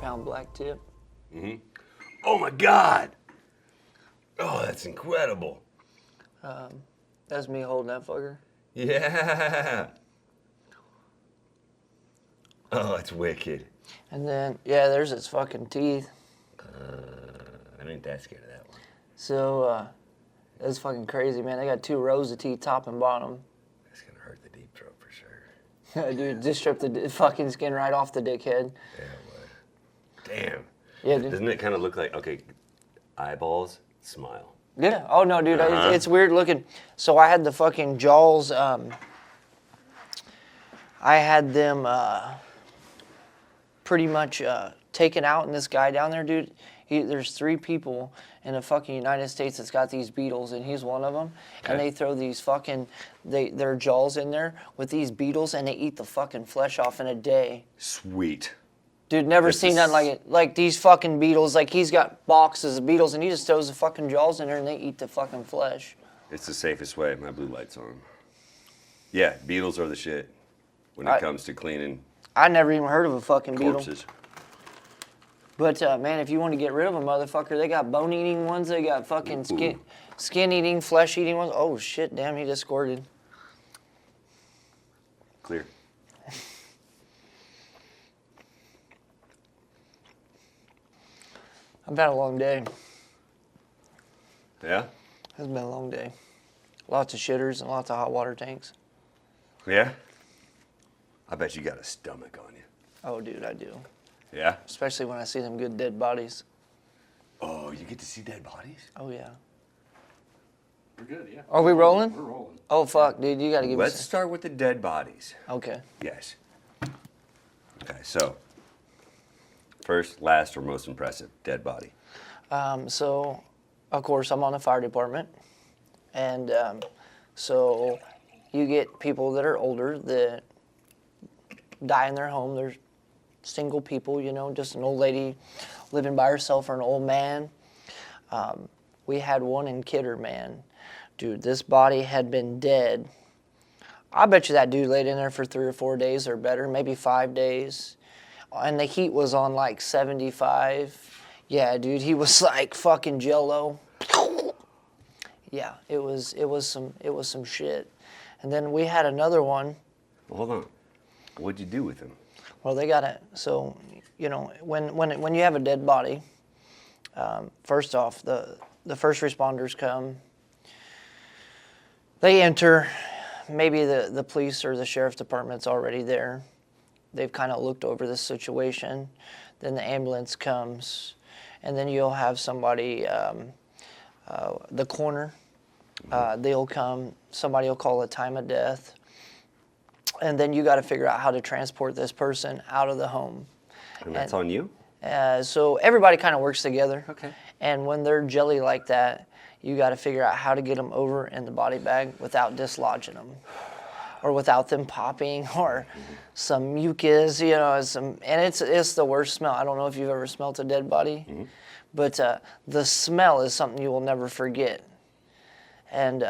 pound black tip. Mm-hmm. Oh my God! Oh, that's incredible. That's me holding that fucker. Yeah. Oh, it's wicked. And then, yeah, there's its fucking teeth. I ain't that scared of that one. So, that's fucking crazy, man. They got 2 rows of teeth, top and bottom. That's gonna hurt the deep throat for sure. Dude, just strip the fucking skin right off the dickhead. Yeah, it would. Damn. Yeah, dude. Doesn't it kind of look like, okay, eyeballs, smile. Yeah. Oh, no, dude. It's weird looking. So I had the fucking jaws, I had them pretty much taken out, and this guy down there, dude, there's 3 people in the fucking United States that's got these beetles, and he's one of them. Okay. And they throw these fucking, their jaws in there with these beetles, and they eat the fucking flesh off in a day. Sweet. Dude, never seen nothing like it. Like these fucking beetles, like he's got boxes of beetles, and he just throws the fucking jaws in there, and they eat the fucking flesh. It's the safest way. My blue light's on. Yeah, beetles are the shit when it comes to cleaning. I never even heard of a fucking corpses. Beetle. But, man, if you want to get rid of a motherfucker, they got bone-eating ones. They got fucking skin-eating, flesh-eating ones. Oh, shit, damn, he just squirted. Clear. I've had a long day. Yeah? It's been a long day. Lots of shitters and lots of hot water tanks. Yeah? I bet you got a stomach on you. Oh, dude, I do. Yeah? Especially when I see them good dead bodies. Oh, you get to see dead bodies? Oh, yeah. We're good, yeah. Are we rolling? We're rolling. Oh, fuck, dude, you got to give me Let's start with the dead bodies. Okay. Yes. Okay, so first, last, or most impressive dead body. So, of course, I'm on the fire department. And so you get people that are older that die in their home. There's single people, you know, just an old lady living by herself or an old man. We had one in Kidder, man. Dude, this body had been dead. I bet you that dude laid in there for 3 or 4 days or better, maybe 5 days. And the heat was on like 75. Yeah, dude, he was like fucking Jell-O. Yeah, it was some shit. And then we had another one. Well, hold on. What'd you do with him? Well, they got it. So, you know, when you have a dead body, first off, the first responders come. They enter. Maybe the police or the sheriff's department's already there. They've kind of looked over the situation. Then the ambulance comes, and then you'll have somebody, the coroner. They'll come. Somebody will call a time of death. And then you got to figure out how to transport this person out of the home. And that's on you? So everybody kind of works together. Okay. And when they're jelly like that, you got to figure out how to get them over in the body bag without dislodging them, or without them popping, or some mucus, you know. And it's the worst smell. I don't know if you've ever smelled a dead body, but the smell is something you will never forget. And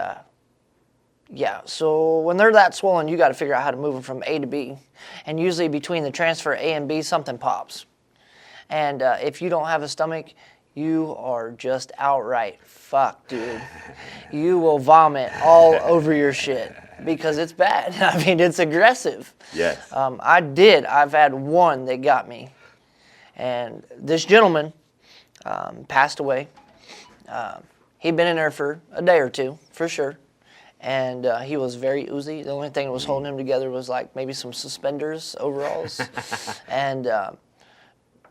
yeah, so when they're that swollen, you got to figure out how to move them from A to B. And usually between the transfer A and B, something pops. And if you don't have a stomach, you are just outright fucked, dude. You will vomit all over your shit because it's bad. I mean, it's aggressive. Yes. I've had one that got me. And this gentleman passed away. He'd been in there for a day or two, for sure. And he was very oozy. The only thing that was holding him together was like maybe some suspenders, overalls. And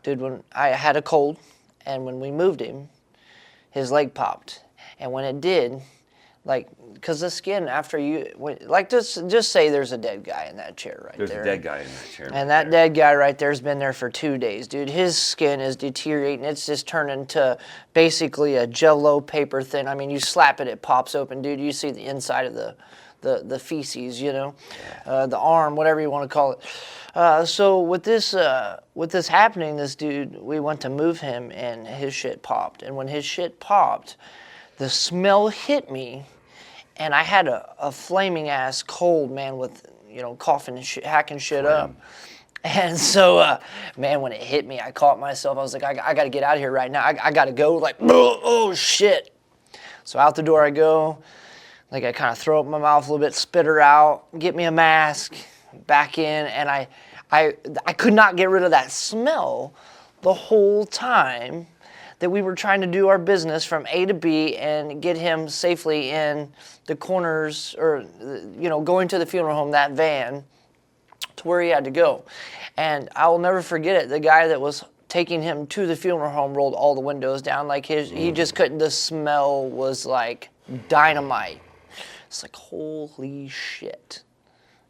dude, when I had a cold, and when we moved him, his leg popped. And when it did, like, because the skin after you, like just say there's a dead guy in that chair right there. There's a dead guy in that chair. And that dead guy right there's been there for 2 days, dude. His skin is deteriorating. It's just turning to basically a Jell-O paper thin. I mean, you slap it, it pops open, dude. You see the inside of the feces, you know, the arm, whatever you want to call it. So with this happening, this dude, we went to move him, and his shit popped. And when his shit popped, the smell hit me. And I had a flaming ass cold, man, with, you know, coughing and hacking shit up. And so, man, when it hit me, I caught myself. I was like, I got to get out of here right now. I got to go. Like, oh, shit. So out the door I go. Like, I kind of throw up my mouth a little bit, spit her out, get me a mask, back in. And I could not get rid of that smell the whole time that we were trying to do our business from A to B and get him safely in the corners or, going to the funeral home, that van, to where he had to go. And I will never forget it. The guy that was taking him to the funeral home rolled all the windows down. Like he just couldn't, the smell was like dynamite. It's like, holy shit.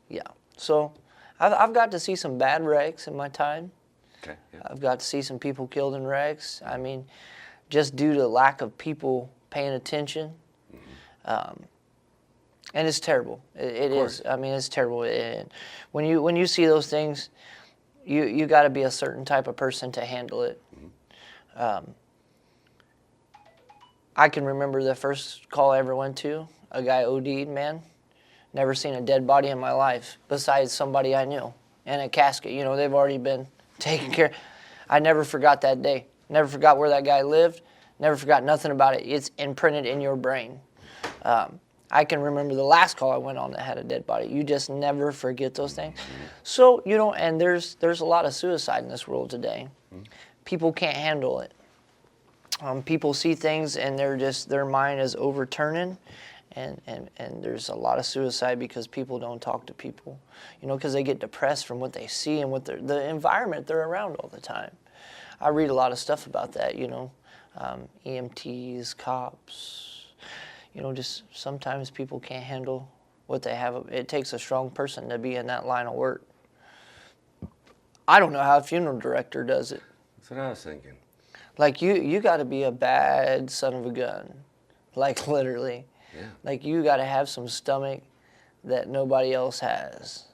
Yeah. So I've got to see some bad wrecks in my time. Okay. Yeah. I've got to see some people killed in wrecks. I mean, just due to lack of people paying attention. And it's terrible. It is. I mean, it's terrible. And when you see those things, you got to be a certain type of person to handle it. I can remember the first call I ever went to. A guy OD'd, man. Never seen a dead body in my life besides somebody I knew in a casket. They've already been taken care of. I never forgot that day. Never forgot where that guy lived. Never forgot nothing about it. It's imprinted in your brain. I can remember the last call I went on that had a dead body. You just never forget those things. So, and there's a lot of suicide in this world today. People can't handle it. People see things and their mind is overturning. And there's a lot of suicide because people don't talk to people, because they get depressed from what they see and what the environment they're around all the time. I read a lot of stuff about that, EMTs, cops, just sometimes people can't handle what they have. It takes a strong person to be in that line of work. I don't know how a funeral director does it. That's what I was thinking. Like, you got to be a bad son of a gun, like literally. Yeah. Like, you got to have some stomach that nobody else has.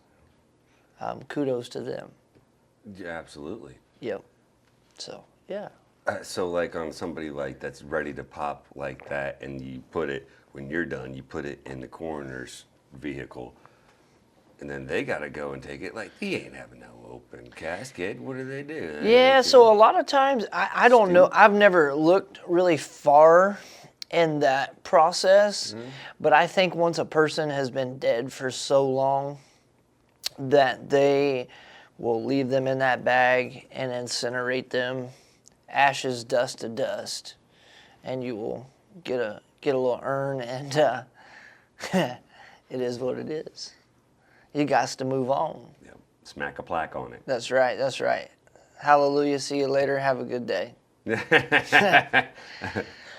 Kudos to them. Yeah, absolutely. Yep. So, yeah. So, like, on somebody like that's ready to pop like that, and you put it, when you're done, you put it in the coroner's vehicle, and then they got to go and take it. Like, he ain't having no open casket. What do they do? Yeah, so a lot of times, I don't know. I've never looked really far in that process, but I think once a person has been dead for so long that they will leave them in that bag and incinerate them, ashes, dust to dust, and you will get a little urn, and it is what it is. You got to move on. Yep. Smack a plaque on it. That's right. That's right. Hallelujah. See you later. Have a good day.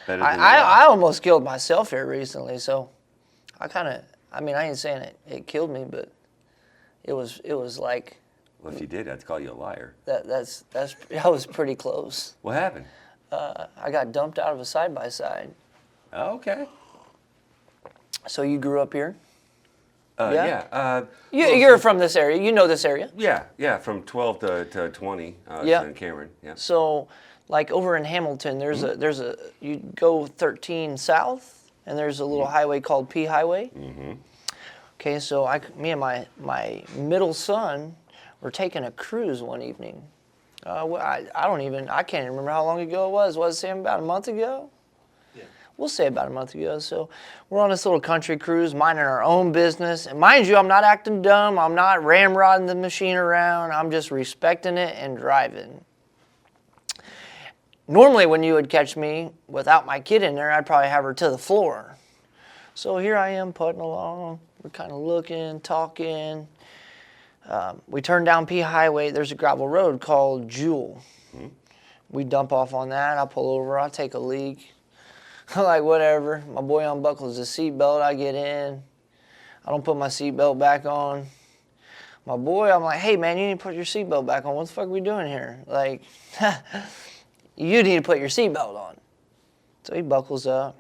I almost killed myself here recently, so I ain't saying it killed me, but it was like. Well, if you did, I'd call you a liar. That was pretty close. What happened? I got dumped out of a side-by-side. Oh, okay. So you grew up here? Yeah. You're from this area. You know this area. Yeah. From 12 to 20. Yeah. In Cameron. Yeah. So, like over in Hamilton, there's you go 13 south, and there's a little highway called P Highway. Okay, so me and my middle son were taking a cruise one evening. I can't even remember how long ago it was. Was it about a month ago? Yeah. We'll say about a month ago. So we're on this little country cruise, minding our own business. And mind you, I'm not acting dumb. I'm not ramrodding the machine around. I'm just respecting it and driving. Normally, when you would catch me without my kid in there, I'd probably have her to the floor. So here I am putting along. We're kind of looking, talking. We turn down P Highway. There's a gravel road called Jewel. We dump off on that. I pull over. I take a leak. I'm like, whatever. My boy unbuckles the seatbelt. I get in. I don't put my seatbelt back on. My boy, I'm like, hey, man, you need to put your seatbelt back on. What the fuck are we doing here? Like, you need to put your seatbelt on. So he buckles up.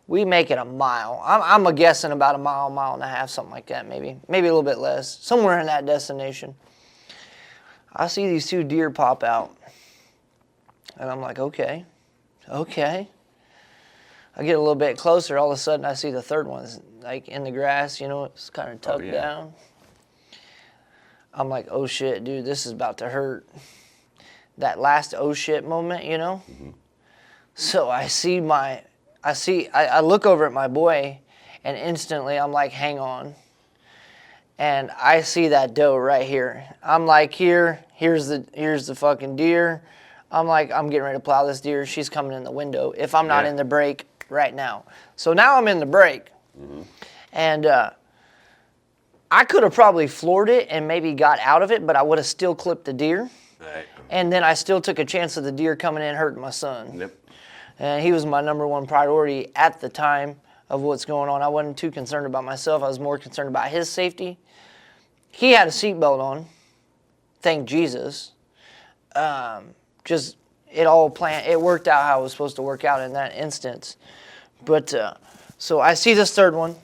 We make it a mile. I'm guessing about a mile and a half, something like that, maybe a little bit less, somewhere in that destination. I see these two deer pop out, and I'm like, okay. I get a little bit closer. All of a sudden, I see the third one, like in the grass. It's kind of tucked down. I'm like, oh shit, dude, this is about to hurt. That last oh shit moment, you know? Mm-hmm. So I look over at my boy, and instantly I'm like, hang on. And I see that doe right here. I'm like, here's the fucking deer. I'm like, I'm getting ready to plow this deer. She's coming in the window if I'm not Yeah. in the break right now. So now I'm in the break. Mm-hmm. And I could have probably floored it and maybe got out of it, but I would have still clipped the deer. Right. And then I still took a chance of the deer coming in hurting my son. Yep. And he was my number one priority at the time of what's going on. I wasn't too concerned about myself. I was more concerned about his safety. He had a seatbelt on. Thank Jesus. It worked out how it was supposed to work out in that instance. But so I see this third one,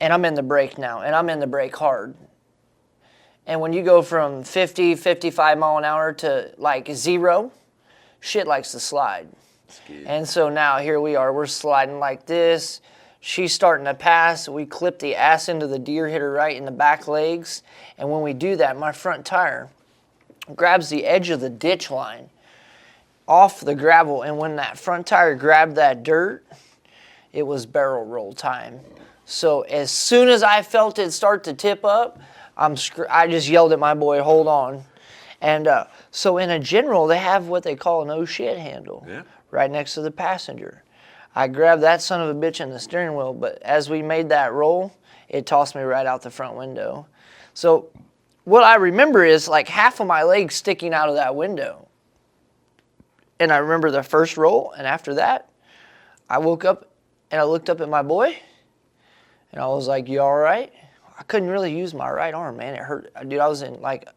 and I'm in the brake now, and I'm in the brake hard. And when you go from 50, 55 mile an hour to like 0, shit likes to slide. And so now here we are, we're sliding like this. She's starting to pass. We clip the ass into the deer, hit her right in the back legs. And when we do that, my front tire grabs the edge of the ditch line off the gravel. And when that front tire grabbed that dirt, it was barrel roll time. So as soon as I felt it start to tip up, I just yelled at my boy, hold on. And so in a general, they have what they call an oh shit handle right next to the passenger. I grabbed that son of a bitch in the steering wheel, but as we made that roll, it tossed me right out the front window. So what I remember is like half of my legs sticking out of that window. And I remember the first roll, and after that, I woke up and I looked up at my boy, and I was like, you all right? I couldn't really use my right arm, man. It hurt. Dude, I was in like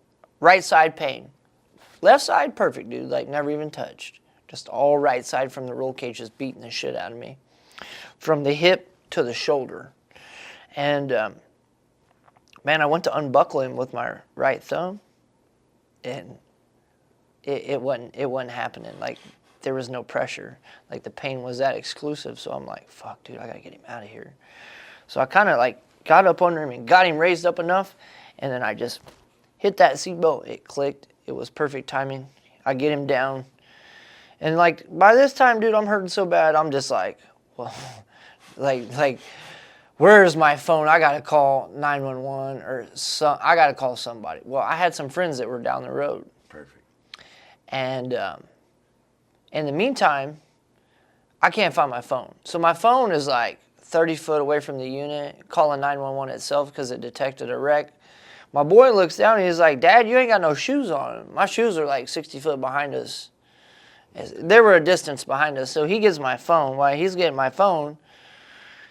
right side pain. Left side, perfect, dude. Like never even touched. Just all right side from the roll cage just beating the shit out of me. From the hip to the shoulder. And, man, I went to unbuckle him with my right thumb. And it wasn't happening. Like, there was no pressure. Like, the pain was that exclusive. So I'm like, fuck, dude, I got to get him out of here. So I kind of, like, got up under him and got him raised up enough. And then I just hit that seatbelt. It clicked. It was perfect timing. I get him down. And, like, by this time, dude, I'm hurting so bad, I'm just like, well, like, where's my phone? I got to call 911 or I got to call somebody. Well, I had some friends that were down the road. Perfect. And in the meantime, I can't find my phone. So my phone is, like, 30 foot away from the unit, calling 911 itself because it detected a wreck. My boy looks down and he's like, Dad, you ain't got no shoes on. My shoes are, like, 60 foot behind us. They were a distance behind us, so he gets my phone. While he's getting my phone,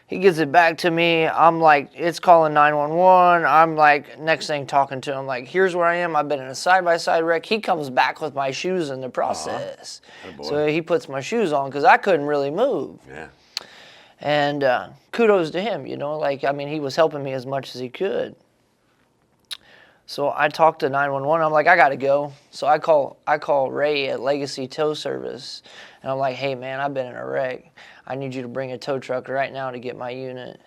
he gives it back to me. I'm like, it's calling 911. I'm like, next thing talking to him, like, here's where I am. I've been in a side-by-side wreck. He comes back with my shoes in the process. So he puts my shoes on because I couldn't really move. Yeah. And kudos to him, you know. Like, I mean, he was helping me as much as he could. So I talked to 911. I'm like, I got to go. So I call Ray at Legacy Tow Service. And I'm like, hey, man, I've been in a wreck. I need you to bring a tow truck right now to get my unit.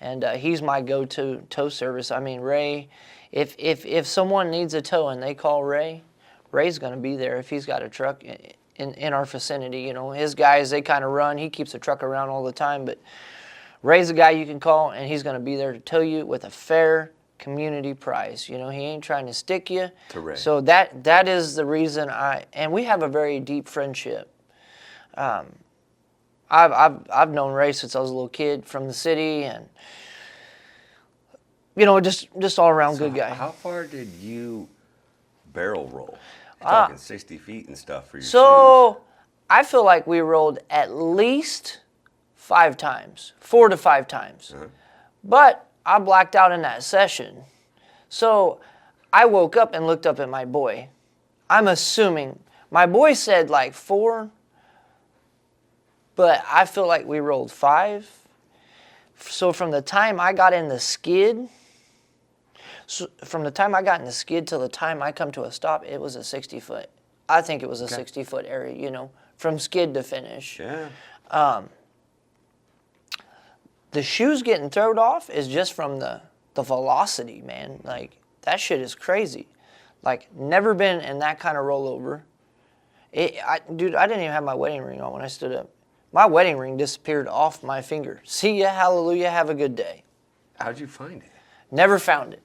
And he's my go-to tow service. I mean, Ray, if someone needs a tow and they call Ray, Ray's going to be there if he's got a truck in our vicinity. You know, his guys, they kind of run. He keeps a truck around all the time. But Ray's a guy you can call, and he's going to be there to tow you with a fair community price. You know, he ain't trying to stick you. To Ray. So that is the reason and we have a very deep friendship. I've known Ray since I was a little kid from the city, and you know, just all around good guy. How far did you barrel roll? You're talking 60 feet and stuff for your shoes. So I feel like we rolled at least 5 times, 4 to 5 times. But I blacked out in that session. So I woke up and looked up at my boy. I'm assuming, my boy said like 4, but I feel like we rolled 5. So from the time I got in the skid, till the time I come to a stop, it was a 60 foot. I think it was a 60 foot area, you know, from skid to finish. Yeah. The shoes getting thrown off is just from the velocity, man. Like, That shit is crazy. Like, never been in that kind of rollover. Dude, I didn't even have my wedding ring on when I stood up. My wedding ring disappeared off my finger. See ya, hallelujah, have a good day. How'd you find it? Never found it.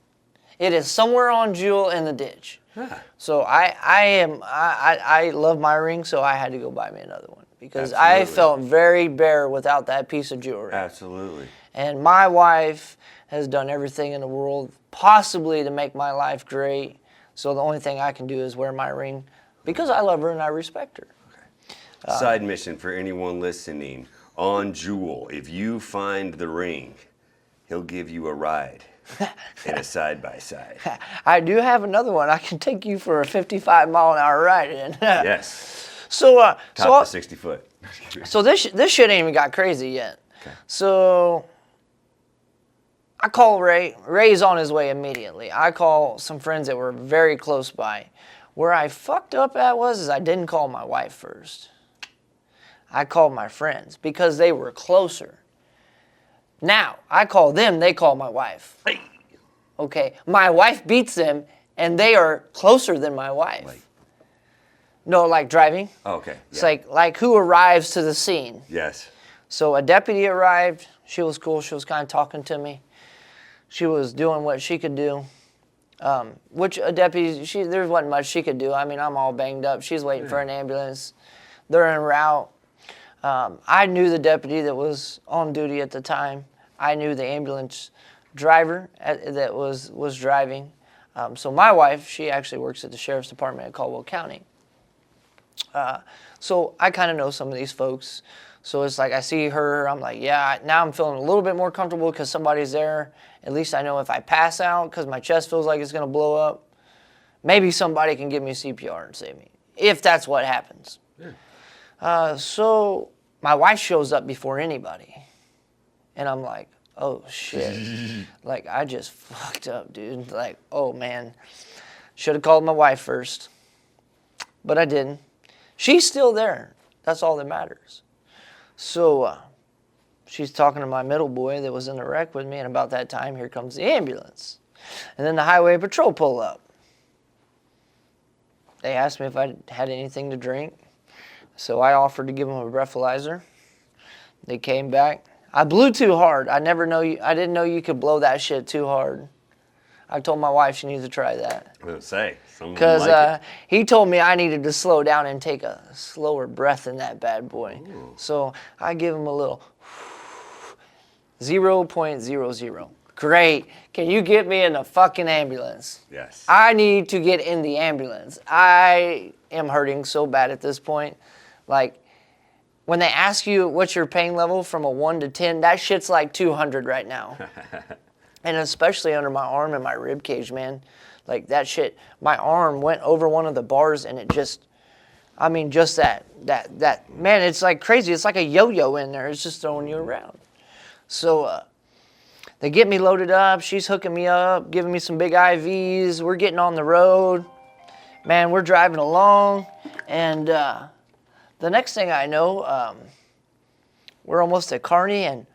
It is somewhere on Jewel in the ditch. Huh. So I love my ring, so I had to go buy me another one because I Absolutely. felt very bare without that piece of jewelry. Absolutely. And my wife has done everything in the world possibly to make my life great. So the only thing I can do is wear my ring because I love her and I respect her. Side mission for anyone listening. On Jewel, if you find the ring, he'll give you a ride in a side-by-side. I do have another one. I can take you for a 55-mile-an-hour ride in. Yes. So, Top to 60 foot. So this shit ain't even got crazy yet. Okay. So I call Ray. Ray's on his way immediately. I call some friends that were very close by. Where I fucked up at is I didn't call my wife first. I called my friends because they were closer. Now, I call them, they call my wife. Hey. Okay, my wife beats them, and they are closer than my wife. Like- No, like driving. Oh, okay. It's Yeah. like who arrives to the scene. Yes. So a deputy arrived. She was cool. She was kind of talking to me. She was doing what she could do. Which a deputy, there wasn't much she could do. I mean, I'm all banged up. She's waiting for an ambulance. They're en route. I knew the deputy that was on duty at the time. I knew the ambulance driver that was driving. So my wife, she actually works at the sheriff's department at Caldwell County. So I kind of know some of these folks. So it's like I see her, I'm like, yeah, now I'm feeling a little bit more comfortable because somebody's there. At least I know if I pass out because my chest feels like it's going to blow up, maybe somebody can give me CPR and save me, if that's what happens. Yeah. So my wife shows up before anybody. And I'm like, oh, shit. Like, I just fucked up, dude. Like, oh, man. Should have called my wife first. But I didn't. She's still there. That's all that matters. So she's talking to my middle boy that was in the wreck with me, and about that time, here comes the ambulance. And then the highway patrol pull up. They asked me if I had anything to drink. So I offered to give them a breathalyzer. They came back. I blew too hard. I didn't know you could blow that shit too hard. I told my wife she needs to try that. I was gonna say, someone Because like it. he told me I needed to slow down and take a slower breath in that bad boy. Ooh. So I give him a little 0.00. Great. Can you get me in the fucking ambulance? Yes. I need to get in the ambulance. I am hurting so bad at this point. Like, when they ask you what's your pain level from a 1 to 10, that shit's like 200 right now. And especially under my arm and my rib cage, man. Like that shit, my arm went over one of the bars and it just, I mean, just that, man, it's like crazy. It's like a yo-yo in there. It's just throwing you around. So they get me loaded up. She's hooking me up, giving me some big IVs. We're getting on the road. Man, we're driving along. And the next thing I know, we're almost at Kearney and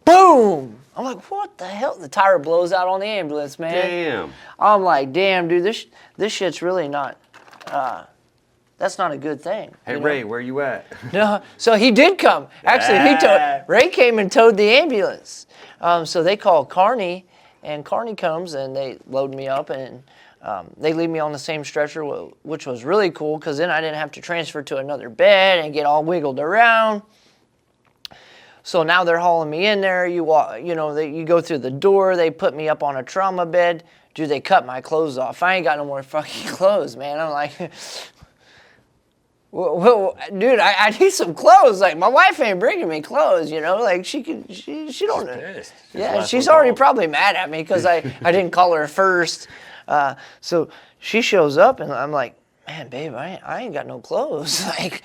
boom! I'm like, what the hell? The tire blows out on the ambulance, man. Damn. I'm like, damn, dude, this shit's really not, that's not a good thing. Hey, you know? Ray, where you at? No, so he did come. Actually, Ray came and towed the ambulance. So they called Kearney, and Kearney comes and they load me up and they leave me on the same stretcher, which was really cool because then I didn't have to transfer to another bed and get all wiggled around. So now they're hauling me in there. You go through the door. They put me up on a trauma bed. Dude, they cut my clothes off. I ain't got no more fucking clothes, man. I'm like, well, dude, I need some clothes. Like, my wife ain't bringing me clothes, you know? Like, she don't know. Pissed. Yeah, Last she's one already called. probably mad at me because I didn't call her first. So she shows up, and I'm like, man, babe, I ain't got no clothes. Like,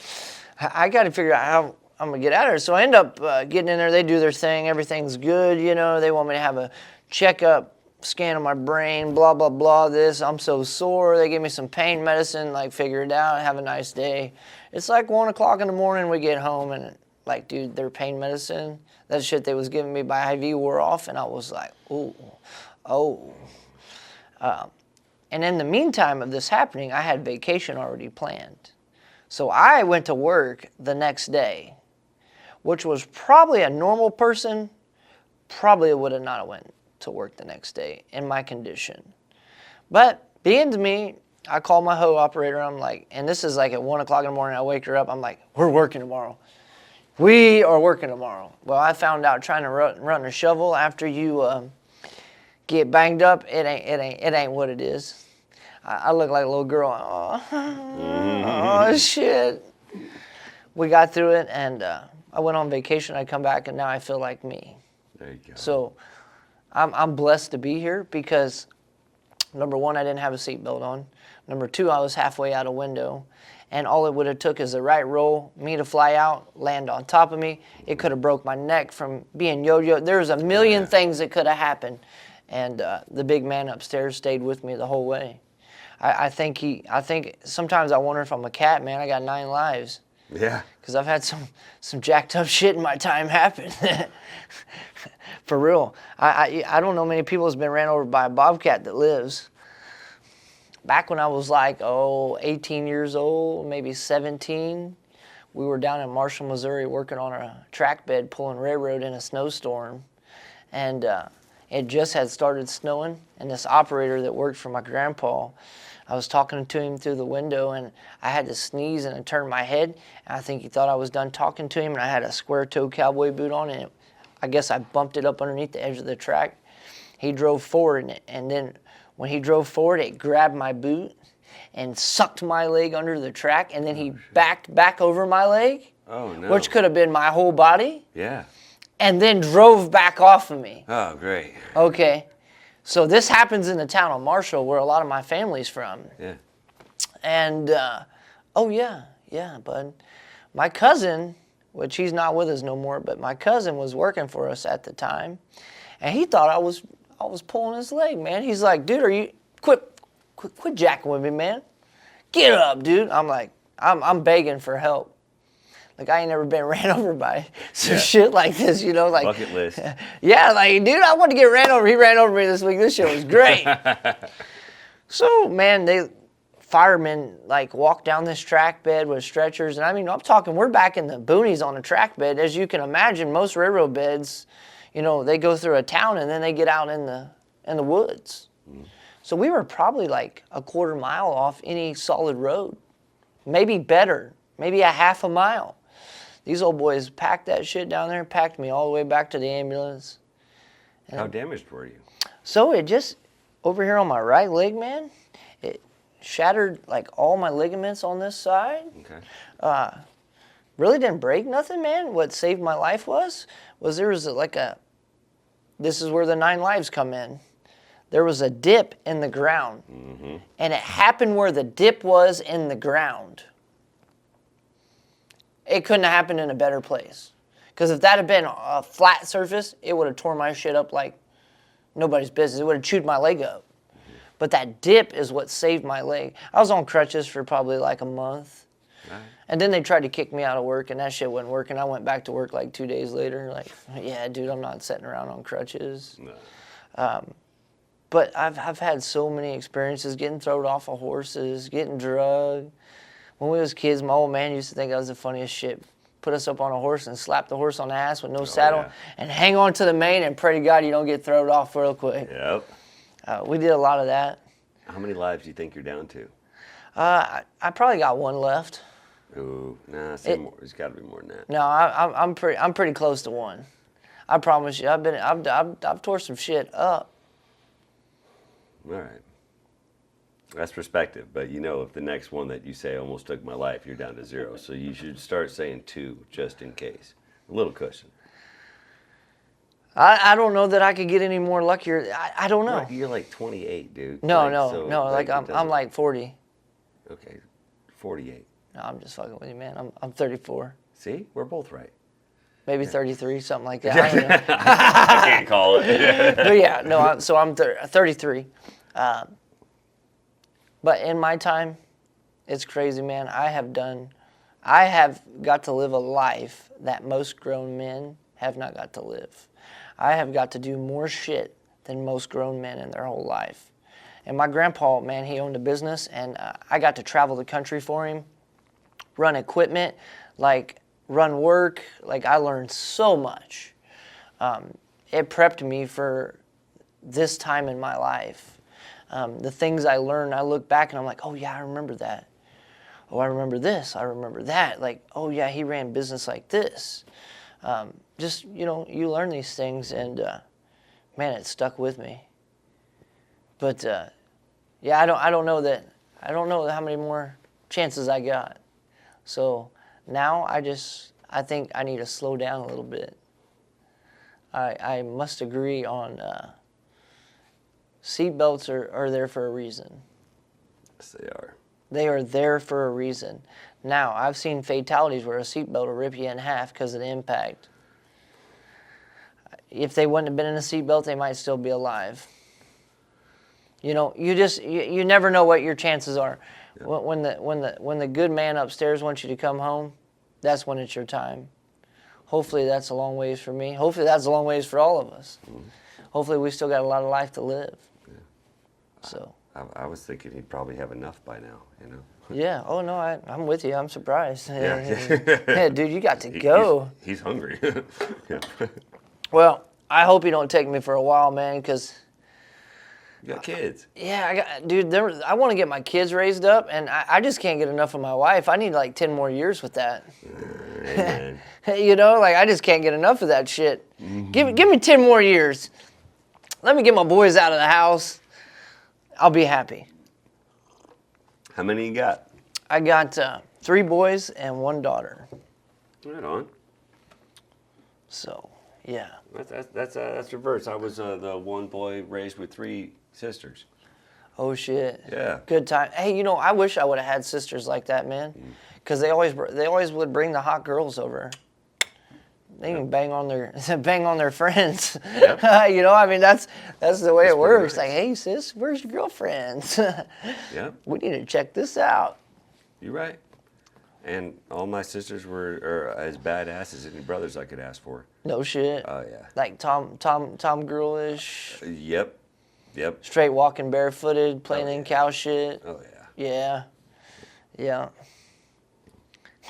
I got to figure out how I'm going to get out of here. So I end up getting in there. They do their thing. Everything's good, you know. They want me to have a checkup, scan of my brain, blah, blah, blah, this. I'm so sore. They give me some pain medicine, like, figure it out, have a nice day. It's like 1 o'clock in the morning, we get home, and, like, dude, their pain medicine, that shit they was giving me by IV wore off, and I was like, ooh, oh. And in the meantime of this happening, I had vacation already planned. So I went to work the next day, which was probably a normal person, probably would have not went to work the next day in my condition. But being to me, I call my hoe operator. I'm like, and this is like at 1 o'clock in the morning. I wake her up. I'm like, we're working tomorrow. We are working tomorrow. Well, I found out trying to run a shovel after you get banged up, it ain't what it is. I look like a little girl. Oh shit. We got through it, and I went on vacation. I come back, and now I feel like me. There you go. So I'm blessed to be here because, number one, I didn't have a seatbelt on. Number two, I was halfway out a window. And all it would have took is the right roll, me to fly out, land on top of me. It could have broke my neck from being yo-yo. There was a million things that could have happened. And the big man upstairs stayed with me the whole way. I think sometimes I wonder if I'm a cat, man. I got 9 lives. Yeah. Because I've had some jacked up shit in my time happen. For real. I don't know many people that's been ran over by a bobcat that lives. Back when I was like, 18 years old, maybe 17, we were down in Marshall, Missouri working on a track bed pulling railroad in a snowstorm. And it just had started snowing. And this operator that worked for my grandpa, I was talking to him through the window, and I had to sneeze and I turned my head. And I think he thought I was done talking to him, and I had a square-toe cowboy boot on, and I guess I bumped it up underneath the edge of the track. He drove forward, and then when he drove forward, it grabbed my boot and sucked my leg under the track, and then he backed back over my leg, which could have been my whole body, and then drove back off of me. Oh, great. Okay, so this happens in the town of Marshall, where a lot of my family's from. Yeah. And, yeah, bud. My cousin, which he's not with us no more, but my cousin was working for us at the time, and he thought I was pulling his leg, man. He's like, dude, quit jacking with me, man. Get up, dude. I'm like, I'm begging for help. Like, I ain't never been ran over by some shit like this, you know? Like, bucket list. Yeah, like, dude, I want to get ran over. He ran over me this week. This shit was great. So, man, firemen, like, walk down this track bed with stretchers. And, I mean, I'm talking, we're back in the boonies on a track bed. As you can imagine, most railroad beds, you know, they go through a town and then they get out in the woods. So we were probably like a quarter mile off any solid road. Maybe better, maybe a half a mile. These old boys packed that shit down there, packed me all the way back to the ambulance. And how damaged were you? So it just, over here on my right leg, man, it shattered like all my ligaments on this side. Okay. Really didn't break nothing, man. What saved my life was there was this is where the 9 lives come in. There was a dip in the ground. Mm-hmm. And it happened where the dip was in the ground. It couldn't have happened in a better place. Because if that had been a flat surface, it would have torn my shit up like nobody's business. It would have chewed my leg up. Mm-hmm. But that dip is what saved my leg. I was on crutches for probably like a month. Right. And then they tried to kick me out of work, and that shit wasn't working. I went back to work like 2 days later. Like, yeah, dude, I'm not sitting around on crutches. No. But I've had so many experiences getting thrown off of horses, getting drugged. When we was kids, my old man used to think I was the funniest shit. Put us up on a horse and slap the horse on the ass with no saddle and hang on to the mane and pray to God you don't get thrown off real quick. Yep. We did a lot of that. How many lives do you think you're down to? I probably got 1 left. Ooh, nah, more. There's got to be more than that. No, I'm pretty close to 1. I promise you. I've tore some shit up. All right. That's perspective, but you know, if the next one that you say almost took my life, you're down to 0. So you should start saying 2 just in case. A little cushion. I don't know that I could get any more luckier. I don't know. You're like 28, dude. No. Like I'm like 40. Okay, 48. No, I'm just fucking with you, man. I'm 34. See, we're both right. Maybe 33, something like that. I don't know. I can't call it. But yeah, no. I'm 33. But in my time, it's crazy, man. I have got to live a life that most grown men have not got to live. I have got to do more shit than most grown men in their whole life. And my grandpa, man, he owned a business, and I got to travel the country for him, run equipment, like run work. Like I learned so much. It prepped me for this time in my life. The things I learned, I look back and I'm like, oh yeah, I remember that. Oh, I remember this. I remember that. Like, oh yeah, he ran business like this. Just, you know, you learn these things, and man, it stuck with me. But yeah, I don't know how many more chances I got. So now I think I need to slow down a little bit. I must agree on seat belts are there for a reason. Yes, they are. They are there for a reason. Now, I've seen fatalities where a seatbelt will rip you in half because of the impact. If they wouldn't have been in a seatbelt, they might still be alive. You know, you never know what your chances are. Yeah. When the good man upstairs wants you to come home, that's when it's your time. Hopefully that's a long ways for me. Hopefully that's a long ways for all of us. Mm-hmm. Hopefully we still got a lot of life to live. Yeah. So. I was thinking he'd probably have enough by now, you know? Yeah. Oh, no, I'm with you. I'm surprised. Yeah. Yeah, dude, you got to go. He's hungry. Yeah. Well, I hope you don't take me for a while, man, because... You got kids. Yeah, I want to get my kids raised up, and I just can't get enough of my wife. I need like 10 more years with that. You know, like I just can't get enough of that shit. Mm-hmm. Give me 10 more years. Let me get my boys out of the house. I'll be happy. How many you got? I got 3 boys and 1 daughter. Right on. So, yeah. That's reverse. I was the one boy raised with 3 sisters. Oh shit. Yeah. Good time. Hey, you know, I wish I would have had sisters like that, man. Because they always would bring the hot girls over. They can bang on their friends. Yep. You know, I mean that's the way it works. Nice. Like, hey sis, where's your girlfriends? Yep. We need to check this out. You're right. And all my sisters were as badass as any brothers I could ask for. No shit. Oh yeah. Like Tom girl-ish. Yep. Straight walking barefooted, playing in cow shit. Oh yeah. Yeah. Yeah.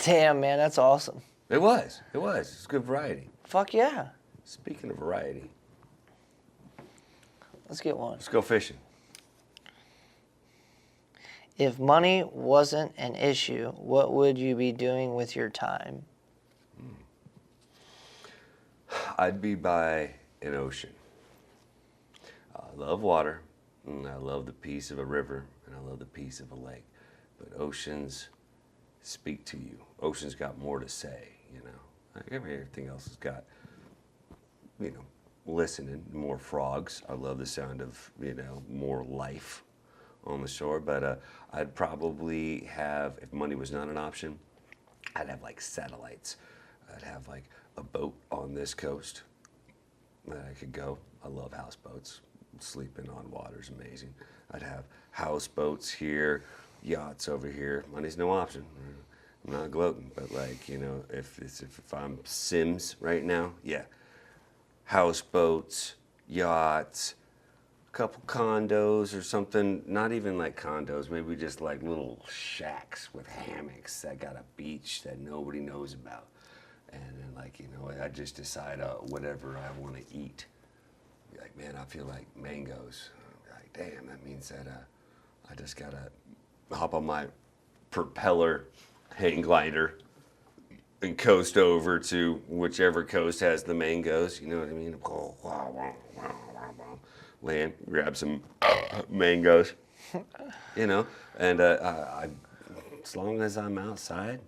Damn, man, that's awesome. It was. It's good variety. Fuck yeah. Speaking of variety. Let's get one. Let's go fishing. If money wasn't an issue, what would you be doing with your time? I'd be by an ocean. I love water, and I love the peace of a river, and I love the peace of a lake. But oceans speak to you. Oceans got more to say, you know. Everything else has got, you know, listening, more frogs. I love the sound of, you know, more life on the shore. But I'd probably have, if money was not an option, I'd have like satellites. I'd have like a boat on this coast that I could go. I love houseboats. Sleeping on water is amazing. I'd have houseboats here, yachts over here. Money's no option. I'm not gloating, but like, you know, if I'm Sims right now, yeah. Houseboats, yachts, a couple condos or something. Not even like condos, maybe just like little shacks with hammocks that got a beach that nobody knows about. And then like, you know, I just decide whatever I want to eat. Be like, man, I feel like mangoes. Like, damn, that means that I just gotta hop on my propeller hang glider and coast over to whichever coast has the mangoes. You know what I mean? Land, grab some mangoes. You know, and as long as I'm outside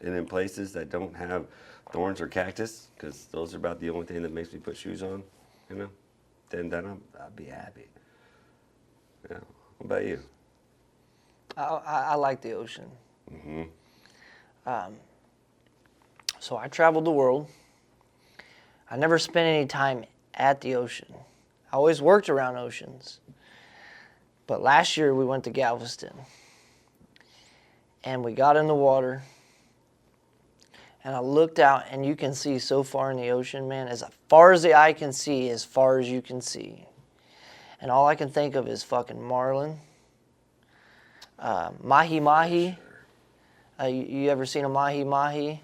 and in places that don't have thorns or cactus, because those are about the only thing that makes me put shoes on, you know, then I'll be happy. Yeah. What about you? I like the ocean. Mm-hmm. So I traveled the world. I never spent any time at the ocean. I always worked around oceans. But last year we went to Galveston. And we got in the water. And I looked out, and you can see so far in the ocean, man. As far as the eye can see, as far as you can see. and all I can think of is fucking marlin, mahi. You ever seen a mahi?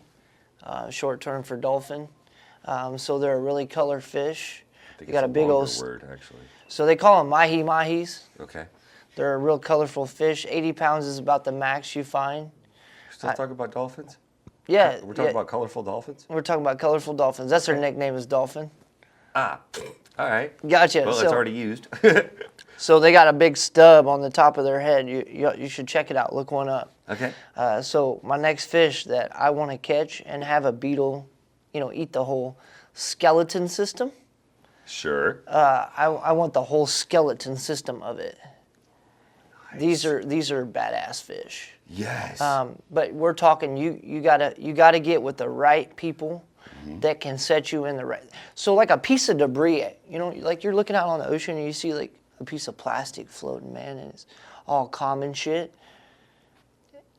Short term for dolphin. So they're a really colored fish. I think You got a it's big longer old. word, actually. So they call them mahis. Okay. They're a real colorful fish. 80 pounds is about the max you find. Still talking about dolphins? Yeah, We're talking about colorful dolphins? We're talking about colorful dolphins. That's their nickname is dolphin. Ah, all right. Gotcha. Well, it's already used. So they got a big stub on the top of their head. You should check it out. Look one up. Okay. So my next fish that I want to catch and have a beetle, eat the whole skeleton system. Sure. I want the whole skeleton system of it. Nice. These are badass fish. Yes. But we're talking you gotta get with the right people that can set you in the right. So like a piece of debris, like you're looking out on the ocean and you see like a piece of plastic floating, man, and it's all common shit.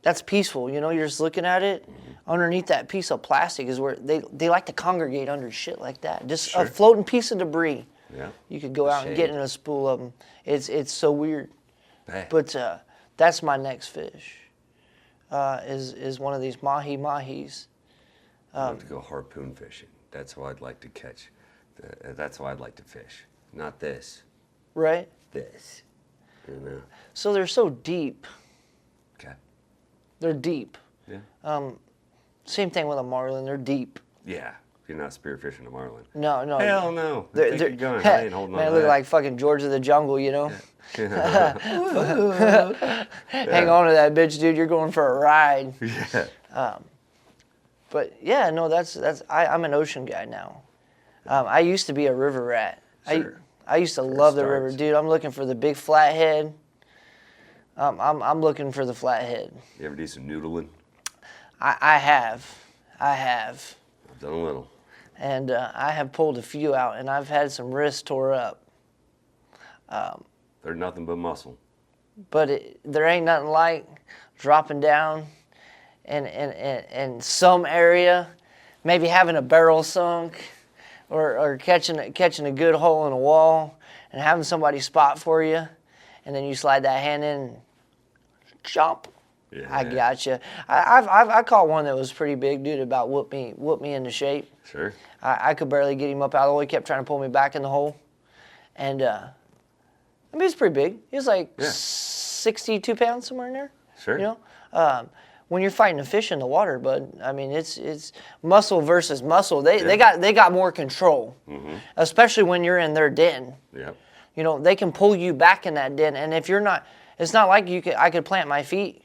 That's peaceful, you're just looking at it. Underneath that piece of plastic is where they like to congregate under shit like that. Just Sure. a floating piece of debris. Yeah. You could go The out and get shade. in a spool of them. It's so weird. Hey. But that's my next fish. Is one of these mahis. I'd like to go harpoon fishing. That's how I'd like to catch. That's how I'd like to fish. Not this. Right? This. So they're so deep. Okay. They're deep. Yeah. Same thing with a marlin. They're deep. Yeah. You're not spearfishing a marlin. No. Hell no. I They're, think they're, you're going. I ain't holding on man, to look that. like fucking George of the Jungle, Hang on to that bitch, dude. You're going for a ride. Yeah. But yeah, no, I'm an ocean guy now. I used to be a river rat. Sure. I used to love the river, starts. dude. I'm looking for the big flathead. I'm looking for the flathead. You ever do some noodling? I have, I've done a little. and I have pulled a few out, and I've had some wrists tore up. They're nothing but muscle. But there ain't nothing like dropping down in some area, maybe having a barrel sunk, or catching a good hole in a wall, and having somebody spot for you, and then you slide that hand in, and chomp. Yeah. I gotcha. I caught one that was pretty big, dude. About whooped me into shape. Sure. I could barely get him up out of the way. He kept trying to pull me back in the hole, and he's pretty big. He was like 62 pounds, somewhere in there. Sure. When you're fighting a fish in the water, bud, I mean it's muscle versus muscle. They got more control, especially when you're in their den. Yep. They can pull you back in that den, and if you're not, it's not like I could plant my feet.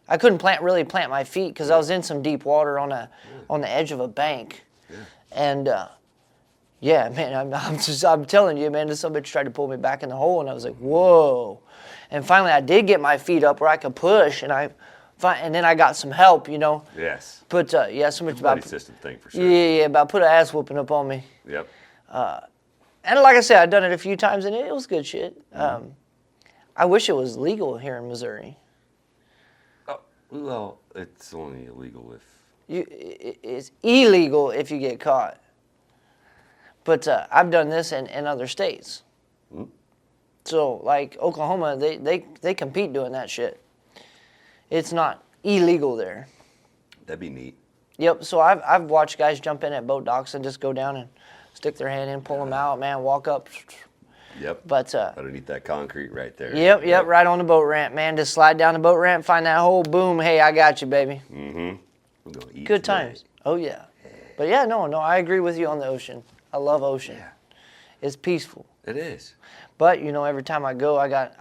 I couldn't really plant my feet because I was in some deep water on the edge of a bank, and yeah, man, I'm telling you, man, this bitch tried to pull me back in the hole, and I was like, whoa, and finally I did get my feet up where I could push, and then I got some help, Yes. But yeah, so much Body about system thing for sure. yeah, about put an ass whooping up on me. Yep. And like I said, I've done it a few times, and it was good shit. I wish it was legal here in Missouri. Oh, well, it's only illegal if. It's illegal if you get caught. But I've done this in other states. So, like Oklahoma, they compete doing that shit. It's not illegal there. That'd be neat. Yep. So I've watched guys jump in at boat docks and just go down and stick their hand in, pull them out, man, walk up. Yep. But Underneath that concrete right there. Yep, right on the boat ramp, man. Just slide down the boat ramp, find that hole, boom, hey, I got you, baby. Mm-hmm. We're gonna eat Good today. times. Oh yeah. But yeah, no, I agree with you on the ocean. I love ocean. Yeah. It's peaceful. It is. But every time I go, I got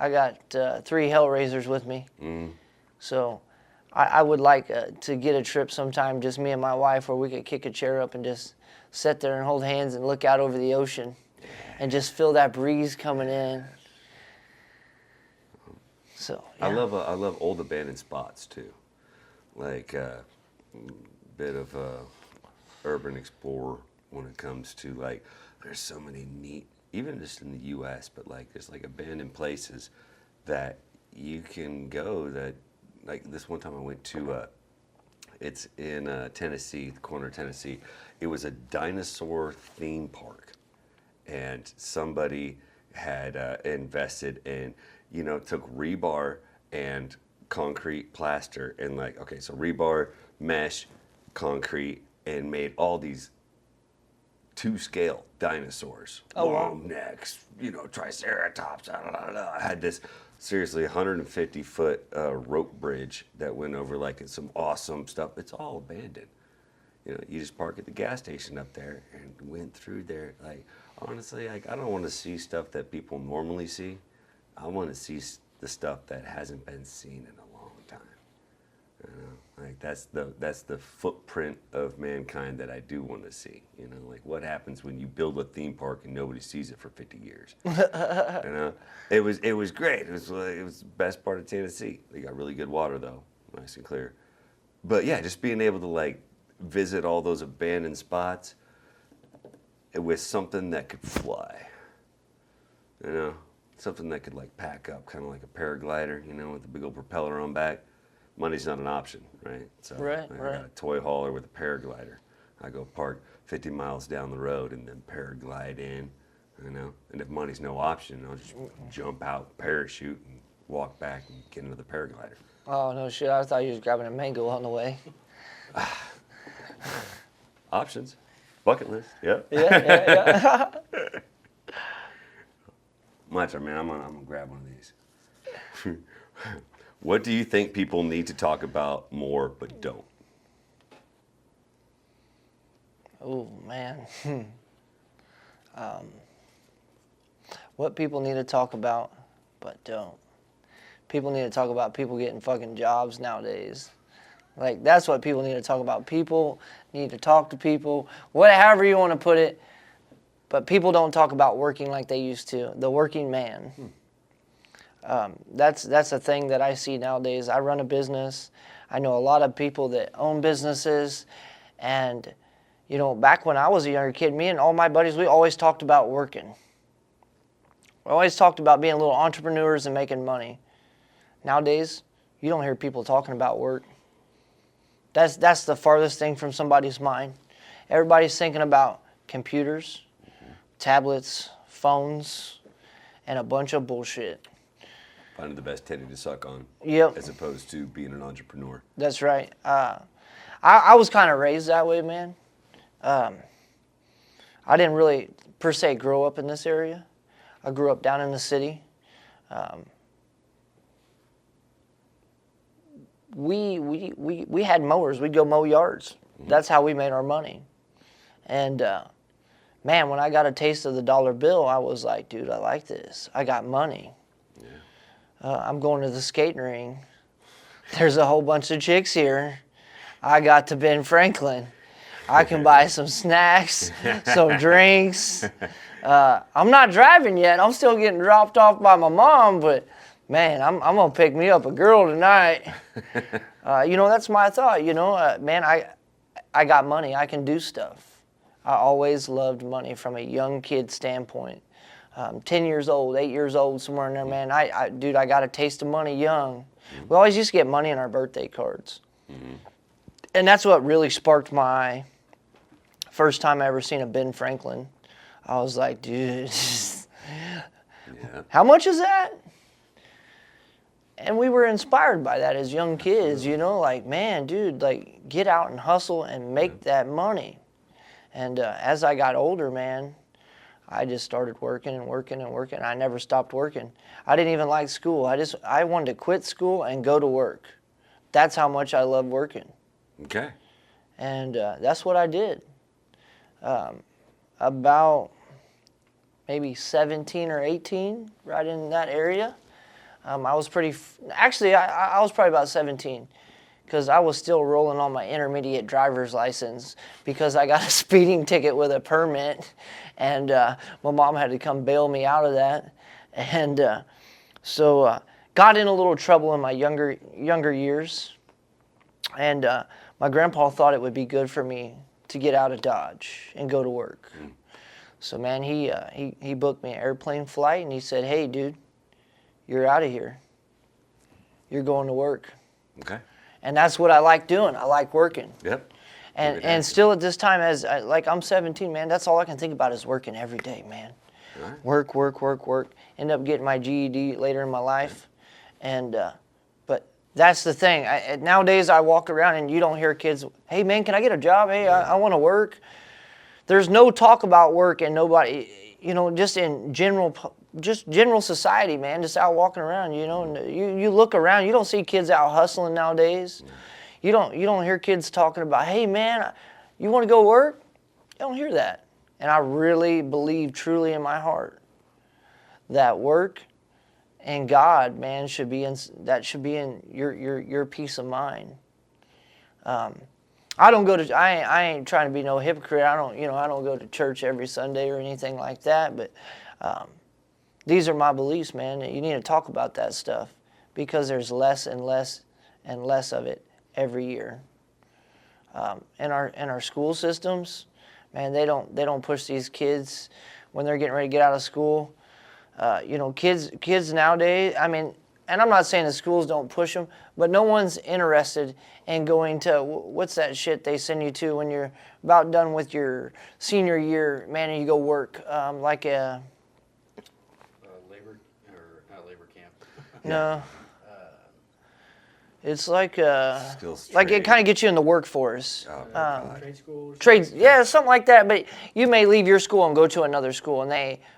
3 Hellraisers with me. So I would like to get a trip sometime, just me and my wife, where we could kick a chair up and just sit there and hold hands and look out over the ocean, and just feel that breeze coming in. So yeah. I love old abandoned spots too, like bit of a urban explorer when it comes to like. There's so many neat, even just in the U.S., but like there's like abandoned places that you can go. That like this one time I went to. It's in Tennessee, the corner of Tennessee. It was a dinosaur theme park, and somebody had invested in, took rebar and concrete plaster and like, okay, so rebar, mesh, concrete, and made all these 2-scale dinosaurs, Oh, wow. long necks, triceratops. I had this seriously 150-foot rope bridge that went over like some awesome stuff. It's all abandoned. You just park at the gas station up there and went through there. Like, honestly, like, I don't want to see stuff that people normally see. I want to see the stuff that hasn't been seen in a long time. Like that's the footprint of mankind that I do want to see. Like what happens when you build a theme park and nobody sees it for 50 years. It was great. It was the best part of Tennessee. They got really good water though, nice and clear. But yeah, just being able to like visit all those abandoned spots with something that could fly. Something that could like pack up, kind of like a paraglider, with a big old propeller on back. Money's not an option, right? So Right. I got a toy hauler with a paraglider. I go park 50 miles down the road and then paraglide in, And if money's no option, I'll just jump out, parachute, and walk back and get into the paraglider. Oh, no shit. I thought you was grabbing a mango on the way. Options. Bucket list. Yep. Yeah. My turn, man. I'm gonna grab one of these. What do you think people need to talk about more but don't? Oh, man. What people need to talk about but don't. People need to talk about people getting fucking jobs nowadays. Like, that's what people need to talk about. People need to talk to people, however you want to put it. But people don't talk about working like they used to. The working man. That's a thing that I see nowadays. I run a business. I know a lot of people that own businesses. And, back when I was a younger kid, me and all my buddies, we always talked about working. We always talked about being little entrepreneurs and making money. Nowadays, you don't hear people talking about work. That's the farthest thing from somebody's mind. Everybody's thinking about computers, tablets, phones, and a bunch of bullshit. Finding the best teddy to suck on. Yep. As opposed to being an entrepreneur. That's right. I was kind of raised that way, man. I didn't really, per se, grow up in this area. I grew up down in the city. We had mowers. We'd go mow yards. That's how we made our money. And, man, when I got a taste of the dollar bill, I was like, dude, I like this. I got money. Yeah. I'm going to the skating ring. There's a whole bunch of chicks here. I got to Ben Franklin. I can buy some snacks, some drinks. I'm not driving yet. I'm still getting dropped off by my mom, but man, I'm going to pick me up a girl tonight. That's my thought, man, I got money. I can do stuff. I always loved money from a young kid standpoint. 10 years old, 8 years old, somewhere in there, man. I got a taste of money young. We always used to get money in our birthday cards. Mm-hmm. And that's what really sparked my first time I ever seen a Ben Franklin. I was like, dude, how much is that? And we were inspired by that as young kids, like, man, dude, like, get out and hustle and make that money. And as I got older, man, I just started working and working and working. I never stopped working. I didn't even like school. I wanted to quit school and go to work. That's how much I love working. Okay. And that's what I did. About maybe 17 or 18, right in that area. I was I was probably about 17 because I was still rolling on my intermediate driver's license because I got a speeding ticket with a permit, and my mom had to come bail me out of that. And so got in a little trouble in my younger years, and my grandpa thought it would be good for me to get out of Dodge and go to work. So, man, he booked me an airplane flight, and he said, hey, dude, you're out of here. You're going to work. Okay. And that's what I like doing. I like working. Yep. And still at this time, I'm 17, man, that's all I can think about is working every day, man. Right. work. End up getting my GED later in my life, and but that's the thing. Nowadays I walk around and you don't hear kids, "Hey man, can I get a job? Hey, I want to work." There's no talk about work, and nobody, just in general society, man, just out walking around, and you look around, you don't see kids out hustling nowadays. You don't hear kids talking about, "Hey man, you want to go work?" You don't hear that. And I really believe truly in my heart that work and God, man, should be in your peace of mind. I don't go to. I ain't trying to be no hypocrite. I don't go to church every Sunday or anything like that. But these are my beliefs, man. You need to talk about that stuff because there's less and less and less of it every year. In our school systems, man, they don't push these kids when they're getting ready to get out of school. Kids nowadays. I mean, and I'm not saying the schools don't push them, but no one's interested in going to, what's that shit they send you to when you're about done with your senior year, man, and you go work, like a... Labor, or not labor camp. No. It's like Skills like it trade. kind of gets you in the workforce. Oh, my God. Trade school. Trades, yeah, something like that. But you may leave your school and go to another school,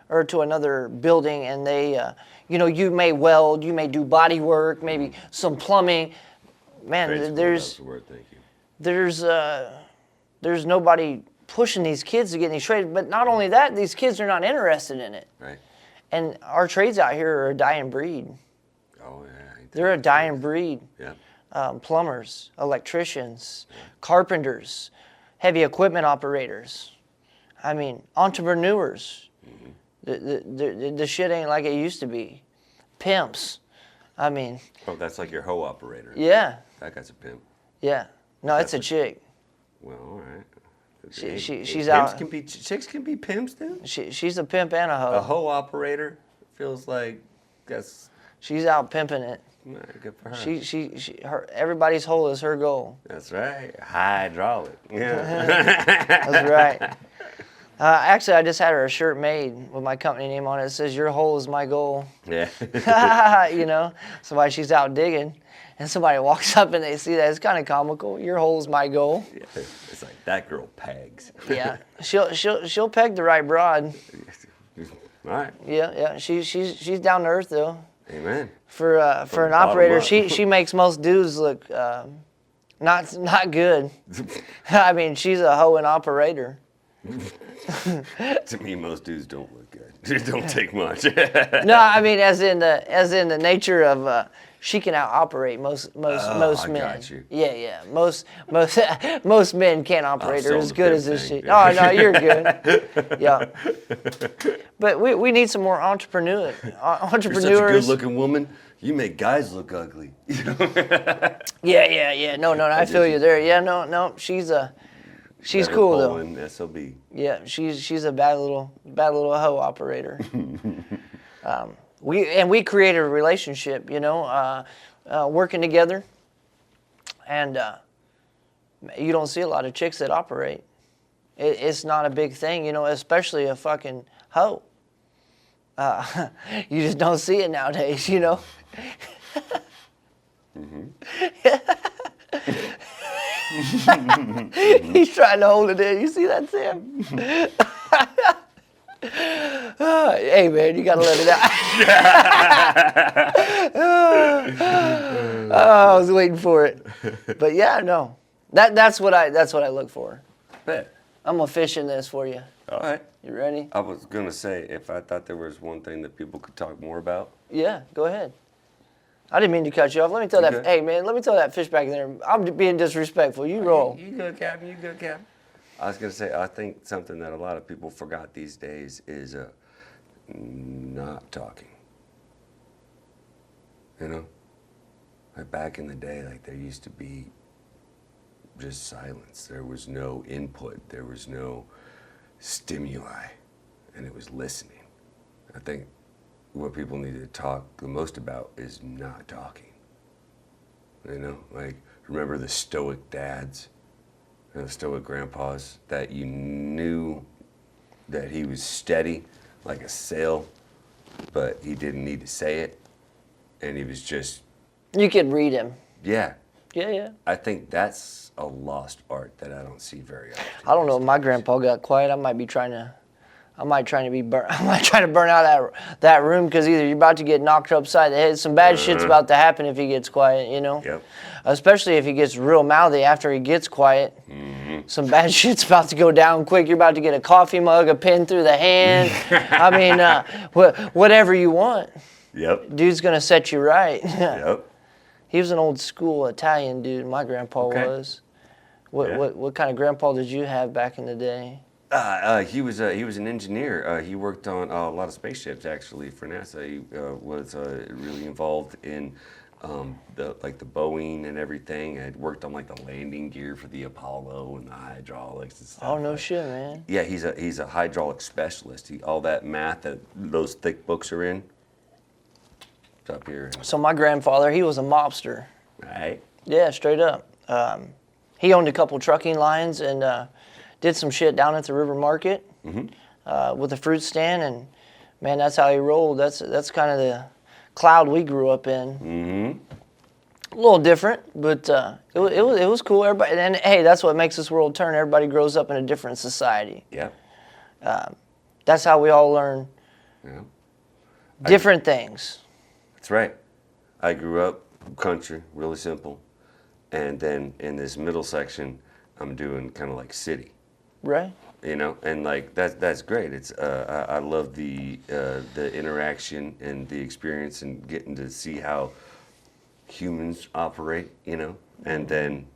or to another building, and they, you may weld, you may do body work, maybe some plumbing. Man, Trade school, there's that's the word, thank you. there's nobody pushing these kids to get in these trades. But not only that, these kids are not interested in it. Right. And our trades out here are a dying breed. Oh, yeah. They're a dying breed. Yeah. Plumbers, electricians, carpenters, heavy equipment operators. I mean, entrepreneurs. The shit ain't like it used to be. Pimps. I mean. Oh, that's like your hoe operator. Yeah. That guy's a pimp. Yeah. No, it's a chick. Well, all right. She's out. Chicks can be pimps, dude. She's a pimp and a hoe. A hoe operator feels like that's She's out pimping it. good for her. Everybody's hole is her goal. That's right. Hydraulic. Yeah. That's right. Actually, I just had her a shirt made with my company name on it. It says, "Your hole is my goal." Yeah. Somebody, she's out digging, and somebody walks up and they see that. It's kind of comical. Your hole is my goal. Yeah. It's like that girl pegs. Yeah, she'll peg the right broad. All right. Yeah. She's down to earth though. Amen. For an bottom operator, up. she makes most dudes look not good. I mean, she's a hoe and operator. To me, most dudes don't look good. It don't take much. No, I mean as in the nature of she can out operate most I men. got you. Yeah. Most men can't operate her sold as the good pimp as this thing. shit. Oh no, you're good. Yeah. But we need some more entrepreneurs. You're such a good-looking woman. You make guys look ugly. Yeah. No, I feel you there. Yeah, no. She's cool though. Bowling, SOB. Yeah, she's a bad little hoe operator. We created a relationship, working together, and you don't see a lot of chicks that operate. It's not a big thing, especially a fucking hoe. You just don't see it nowadays, He's trying to hold it in. You see that, Sam? Hey, man, you gotta let it out. I was waiting for it, but yeah, no, that's what I look for. Bet. I'm gonna fish in this for you. All right. You ready? I was gonna say if I thought there was one thing that people could talk more about. Yeah, go ahead. I didn't mean to cut you off. Let me throw that. good. Hey, man, let me throw that fish back in there. I'm being disrespectful. You roll. You good, Captain? You good, Captain? I was gonna say I think something that a lot of people forgot these days is not talking. Like back in the day, like there used to be just silence. There was no input. There was no stimuli, and it was listening. I think what people need to talk the most about is not talking. Like remember the stoic dads, the stoic grandpas that you knew that he was steady like a sale, but he didn't need to say it, and he was just, You could read him. yeah. Yeah, yeah. I think that's a lost art that I don't see very often. I don't know if my grandpa got quiet. I might try to burn out that room, because either you're about to get knocked upside the head. Some bad shit's about to happen if he gets quiet, you know? Yep. Especially if he gets real mouthy after he gets quiet. Some bad shit's about to go down quick. You're about to get a coffee mug, a pin through the hand. I mean, whatever you want. Yep. Dude's going to set you right. Yep. He was an old school Italian dude, my grandpa was. What kind of grandpa did you have back in the day? He was an engineer. He worked on a lot of spaceships actually for NASA. He was really involved in the Boeing and everything. Had worked on like the landing gear for the Apollo and the hydraulics and stuff. Oh, no shit, man. Yeah, he's a hydraulic specialist. All that math that those thick books are in. It's up here. So my grandfather, he was a mobster. Right. Yeah, straight up. He owned a couple trucking lines and did some shit down at the River Market with a fruit stand, and man, that's how he rolled. That's kind of the cloud we grew up in. A little different, but it was cool. Everybody, and hey, that's what makes this world turn. Everybody grows up in a different society. Yeah. That's how we all learn Yeah. different things. That's right. I grew up country, really simple, and then in this middle section, I'm doing kind of like city. Right. You know, and like that's great. It's I love the interaction and the experience and getting to see how humans operate. You know, and then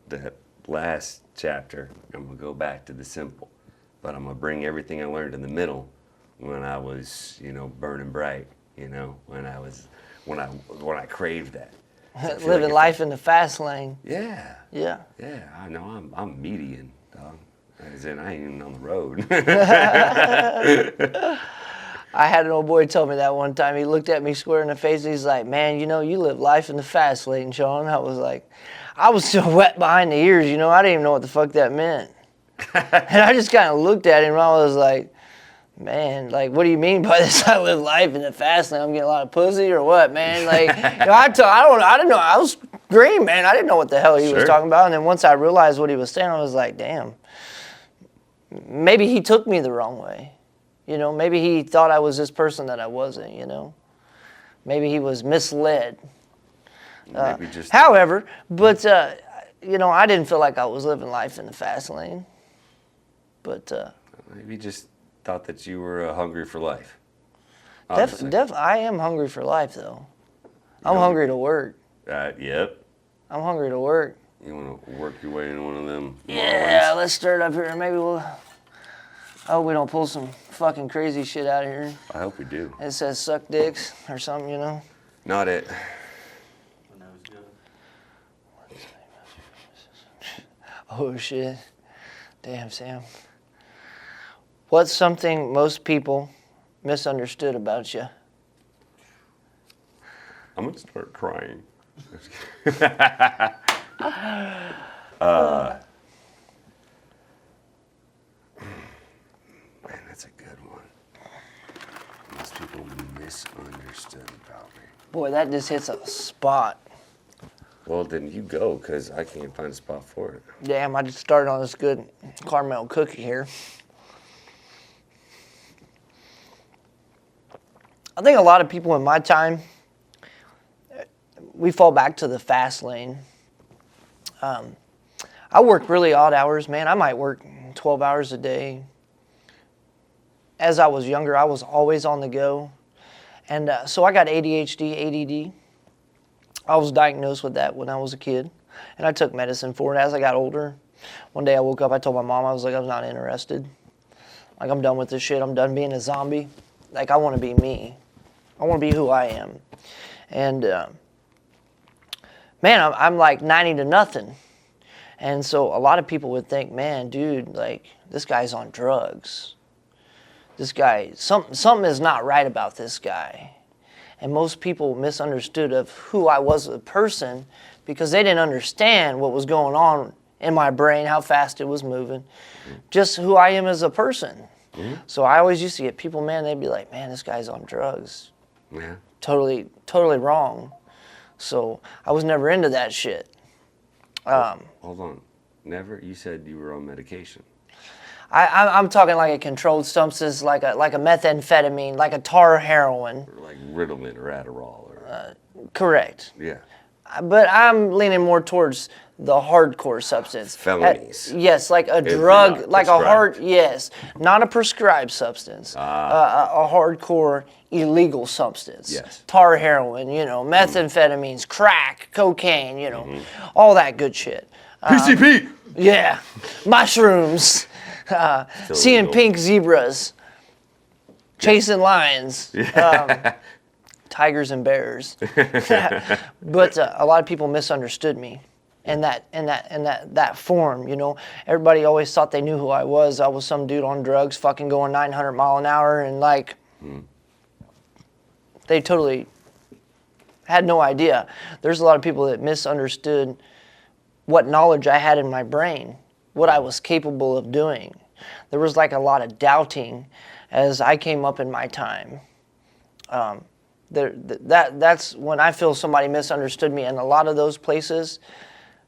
the last chapter, I'm gonna go back to the simple, but I'm gonna bring everything I learned in the middle when I was, you know, burning bright. You know, when I craved that. So Living life in the fast lane. Yeah. Yeah. Yeah, I know. I'm median, dog. As in, I ain't even on the road. I had an old boy tell me that one time. He looked at me square in the face and he's like, man, you know, you live life in the fast lane, Sean. I was like, I was still wet behind the ears, you know. I didn't even know what the fuck that meant. And I just kind of looked at him and I was like, man, like, what do you mean by this? I live life in the fast lane. I'm getting a lot of pussy or what, man? Like, you know, I didn't know. I was green, man. I didn't know what the hell he was talking about. And then once I realized what he was saying, I was like, damn, maybe he took me the wrong way. You know, maybe he thought I was this person that I wasn't, you know. Maybe he was misled. Maybe just. However, but, you know, I didn't feel like I was living life in the fast lane. But Maybe just thought that you were hungry for life. I am hungry for life, though. I'm hungry to work. Yep. I'm hungry to work. You want to work your way into one of them? Yeah, let's start up here. Maybe we'll. I hope we don't pull some fucking crazy shit out of here. I hope we do. It says suck dicks or something, you know? Not it. When I was good. Oh, shit. Damn, Sam. What's something most people misunderstood about you? I'm going to start crying. Man, that's a good one. Most people misunderstood about me. Boy, that just hits a spot. Well, then you go, because I can't find a spot for it. Damn, I just started on this good caramel cookie here. I think a lot of people in my time, we fall back to the fast lane. I work really odd hours, man. I might work 12 hours a day. As I was younger, I was always on the go. And so I got ADHD, ADD. I was diagnosed with that when I was a kid. And I took medicine for it as I got older. One day I woke up, I told my mom, I was like, I'm not interested. Like, I'm done with this shit. I'm done being a zombie. Like, I want to be me. I want to be who I am. And, man, I'm like 90 to nothing. And so a lot of people would think, man, dude, like, this guy's on drugs. This guy, something is not right about this guy. And most people misunderstood of who I was as a person because they didn't understand what was going on in my brain, how fast it was moving, just who I am as a person. So I always used to get people, man, they'd be like, man, this guy's on drugs. Yeah. Totally wrong. So I was never into that shit. Hold on. Never? You said you were on medication. I'm talking like a controlled substance, like a methamphetamine, like a tar heroin. Or like Ritalin or Adderall or... Correct. yeah. But I'm leaning more towards the hardcore substance. Felonies. Yes, like a If you're drug, not like a hard, prescribed. yes, not a prescribed substance. A hardcore illegal substance. Yes. Tar heroin, methamphetamines, crack, cocaine, all that good shit. PCP! Yeah, mushrooms, seeing illegal. pink zebras, chasing lions, tigers and bears. But a lot of people misunderstood me in that form. Everybody always thought they knew who I was. I was some dude on drugs, fucking going 900 mile an hour, and they totally had no idea. There's a lot of people that misunderstood what knowledge I had in my brain, what I was capable of doing. There was like a lot of doubting as I came up in my time. That's when I feel somebody misunderstood me. And a lot of those places,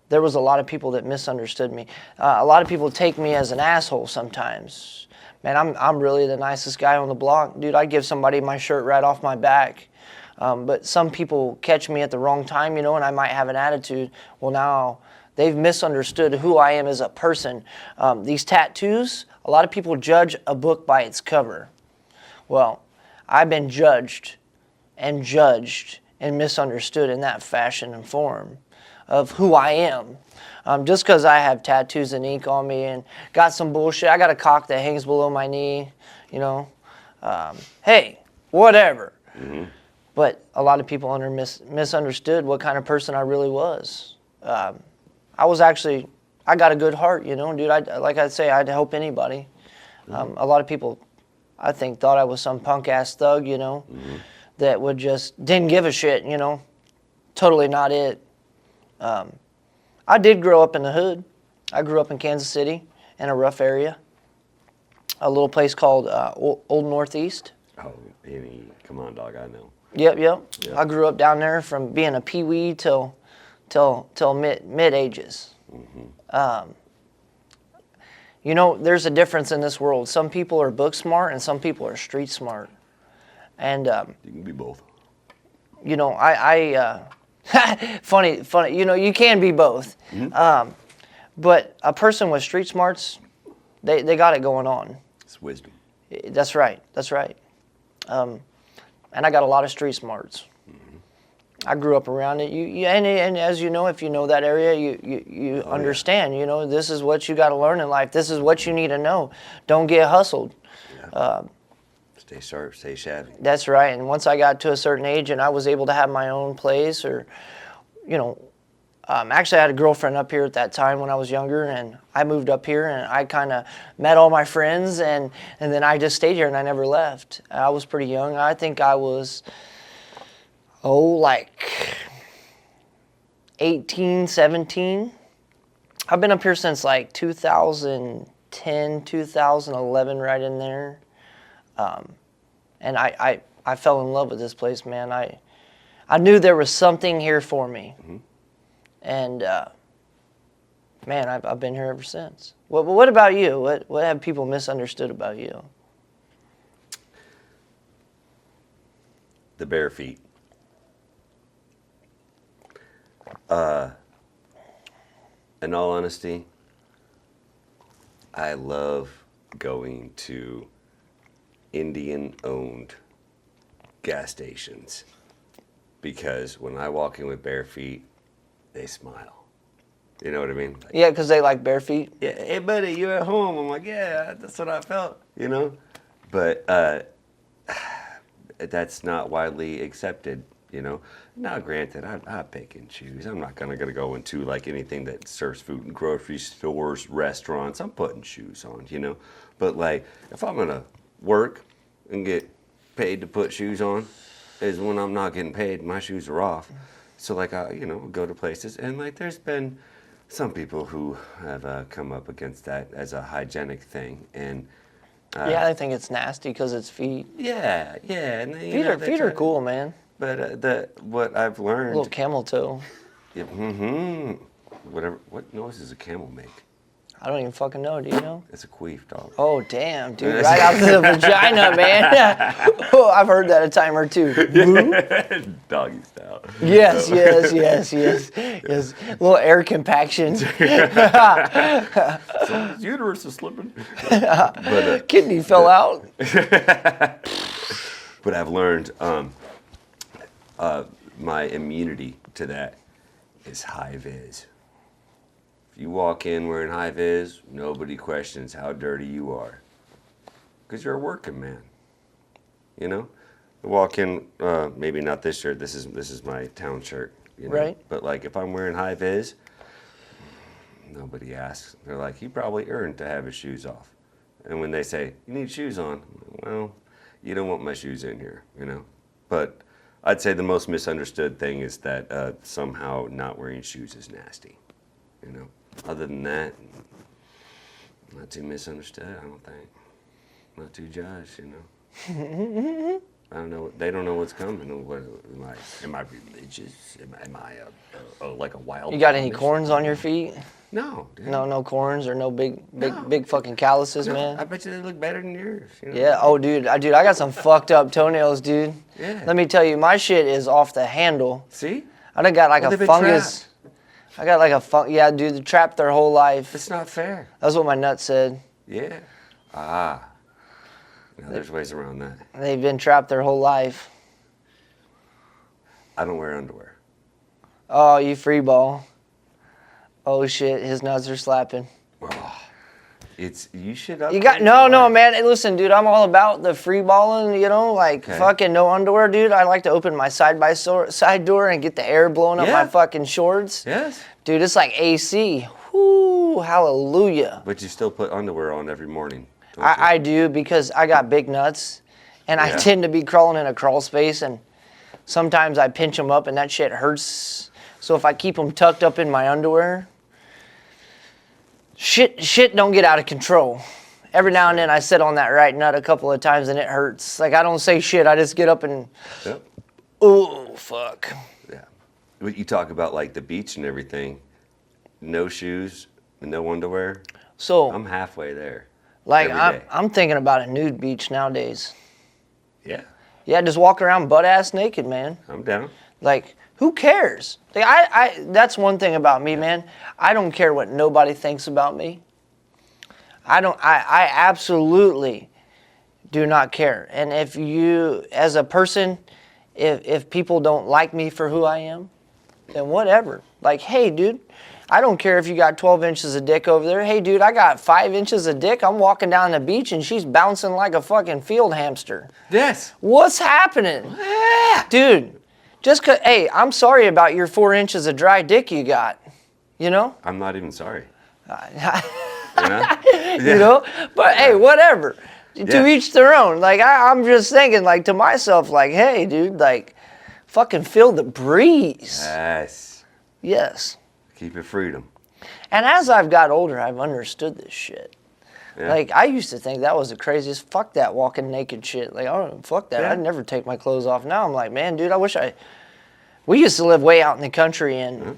there was a lot of people that misunderstood me. A lot of people take me as an asshole sometimes. Man, I'm really the nicest guy on the block. Dude, I'd give somebody my shirt right off my back. But some people catch me at the wrong time, and I might have an attitude. Well, now they've misunderstood who I am as a person. These tattoos, a lot of people judge a book by its cover. Well, I've been judged and misunderstood in that fashion and form of who I am. Just because I have tattoos and ink on me and got some bullshit, I got a cock that hangs below my knee, hey, whatever. Mm-hmm. But a lot of people misunderstood what kind of person I really was. I got a good heart, dude. I'd help anybody. Mm-hmm. A lot of people, I think, thought I was some punk-ass thug, Mm-hmm. that didn't give a shit, Totally not it. I did grow up in the hood. I grew up in Kansas City in a rough area, a little place called Old Northeast. Oh, come on, dog, I know. Yep. Yeah. I grew up down there from being a peewee till mid ages. Mm-hmm. There's a difference in this world. Some people are book smart and some people are street smart. And You can be both. funny, you can be both. Mm-hmm. But a person with street smarts, they got it going on. It's wisdom. That's right. And I got a lot of street smarts. Mm-hmm. I grew up around it. And as you know, if you know that area, you understand. Yeah. This is what you got to learn in life. This is what you need to know. Don't get hustled. Yeah. Stay sharp, stay shabby. That's right. And once I got to a certain age and I was able to have my own place, or, actually I had a girlfriend up here at that time when I was younger, and I moved up here and I kind of met all my friends, and then I just stayed here and I never left. I was pretty young. I think I was, like 18, 17. I've been up here since like 2010, 2011, right in there. And I fell in love with this place, man. I knew there was something here for me. Mm-hmm. And, man, I've been here ever since. What about you? What have people misunderstood about you? The bare feet. In all honesty, I love going to Indian-owned gas stations because when I walk in with bare feet, they smile. You know what I mean? Yeah, because they like bare feet. Yeah, hey buddy, you're at home. I'm like, yeah, that's what I felt. But that's not widely accepted. Now granted, I pick and choose. I'm not gonna go into like anything that serves food in grocery stores, restaurants. I'm putting shoes on, But like, if I'm gonna work and get paid to put shoes on, is when I'm not getting paid, my shoes are off. So like, I go to places, and like, there's been some people who have come up against that as a hygienic thing, and Yeah, I think it's nasty because it's feet. Yeah, yeah. And then, Feet are cool, man. But what I've A learned. little camel toe. Yeah, what noise does a camel make? I don't even fucking know. Do you know? It's a queef, dog. Oh, damn, dude. Right out of the vagina, man. Oh, I've heard that a time or two. Doggy style. Yes, yes. Yes. A little air compaction. His uterus is slipping. But Kidney fell out. but I've learned my immunity to that is high vis. If you walk in wearing high vis, nobody questions how dirty you are, because you're a working man. You know, I walk in, maybe not this shirt. This is my town shirt. You know? Right. But like if I'm wearing high vis, nobody asks. They're like, he probably earned to have his shoes off. And when they say you need shoes on, well, you don't want my shoes in here. You know. But I'd say the most misunderstood thing is that somehow not wearing shoes is nasty. You know. Other than that, not too misunderstood, I don't think. Not too judged, you know. I don't know. They don't know what's coming. What am I religious? Am I like a wild? You got any Amish? corns on your feet? No. Dude. No corns or no big No. fucking calluses, No, man. I bet you they look better than yours. You know? Yeah. Oh, dude. I got some fucked up toenails, dude. Yeah. Let me tell you, my shit is off the handle. See? I done got like Well, a they've been fungus. trapped. I got like a yeah, dude. They're trapped their whole life. It's not fair. That's what my nut said. Yeah. Ah. Now there's ways around that. They've been trapped their whole life. I don't wear underwear. Oh, you free ball. Oh shit, his nuts are slapping. It's you should. You got upgrade no, your life. man. Hey, listen, dude, I'm all about the free balling. You know, like Okay. fucking no underwear, dude. I like to open my side door and get the air blowing up Yeah. my fucking shorts. Yes. Dude, it's like AC. Whoo, hallelujah. But you still put underwear on every morning. don't you? I do because I got big nuts, and I Yeah. tend to be crawling in a crawl space, and sometimes I pinch them up, and that shit hurts. So if I keep them tucked up in my underwear, shit don't get out of control. Every now and then I sit on that right nut a couple of times, and it hurts. Like I don't say shit. I just get up and Yep. oh fuck. Yeah. But you talk about like the beach and everything. No shoes, no underwear. So I'm halfway there. like every day. I'm thinking about a nude beach nowadays. Yeah. Yeah, just walk around butt ass naked, man. I'm down. Like, who cares? Like, I that's one thing about me, man. I don't care what nobody thinks about me. I absolutely do not care. And if you, as a person, if people don't like me for who I am, then whatever. Like, hey, dude, I don't care if you got 12 inches of dick over there. Hey, dude, I got 5 inches of dick. I'm walking down the beach and she's bouncing like a fucking field hamster. Yes. What's happening? Dude, just 'cause, hey, I'm sorry about your 4 inches of dry dick you got. You know? I'm not even sorry. You You know? You know? But hey, whatever. To Yeah. each their own. Like, I'm just thinking, like, to myself, like, hey, dude, like, fucking feel the breeze. Yes. Yes. Keep your freedom. And as I've got older, I've understood this shit. Yeah. Like, I used to think that was the craziest. Fuck that walking naked shit. Like, oh, fuck that. Yeah. I'd never take my clothes off. Now I'm like, man, dude, we used to live way out in the country, and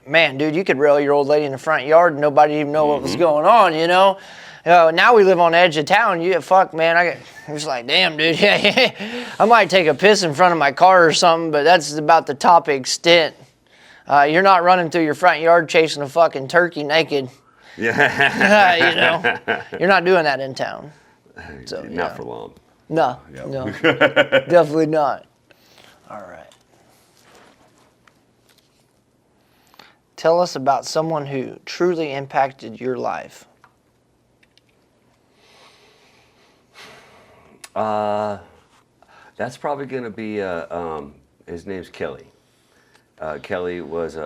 man, dude, you could rail your old lady in the front yard and nobody even know what was going on, you know? Now we live on the edge of town. Fuck, man, I'm just like, damn, dude, I might take a piss in front of my car or something, but that's about the top extent. You're not running through your front yard chasing a fucking turkey naked. Yeah. You know, you're not doing that in town. So, Not yeah. for long. No, Yep. no, definitely not. All right. Tell us about someone who truly impacted your life. That's probably going to be, his name's Kelly. Kelly was,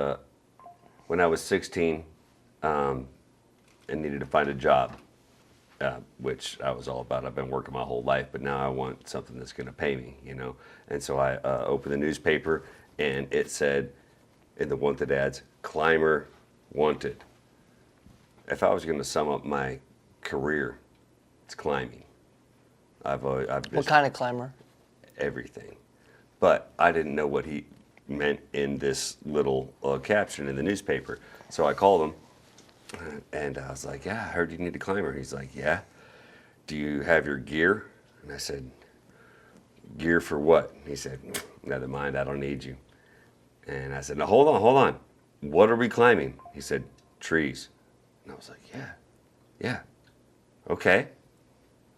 when I was 16, and needed to find a job, which I was all about. I've been working my whole life, but now I want something that's going to pay me, you know? And so I opened the newspaper, and it said in the wanted ads, climber wanted. If I was going to sum up my career It's climbing. I've just What kind of climber? everything. But I didn't know what he meant in this little caption in the newspaper. So I called him and I was like, yeah, I heard you need a climber. He's like, yeah. Do you have your gear? And I said, gear for what? He said, never mind, I don't need you. And I said, no, hold on. What are we climbing? He said, trees. And I was like, yeah, okay.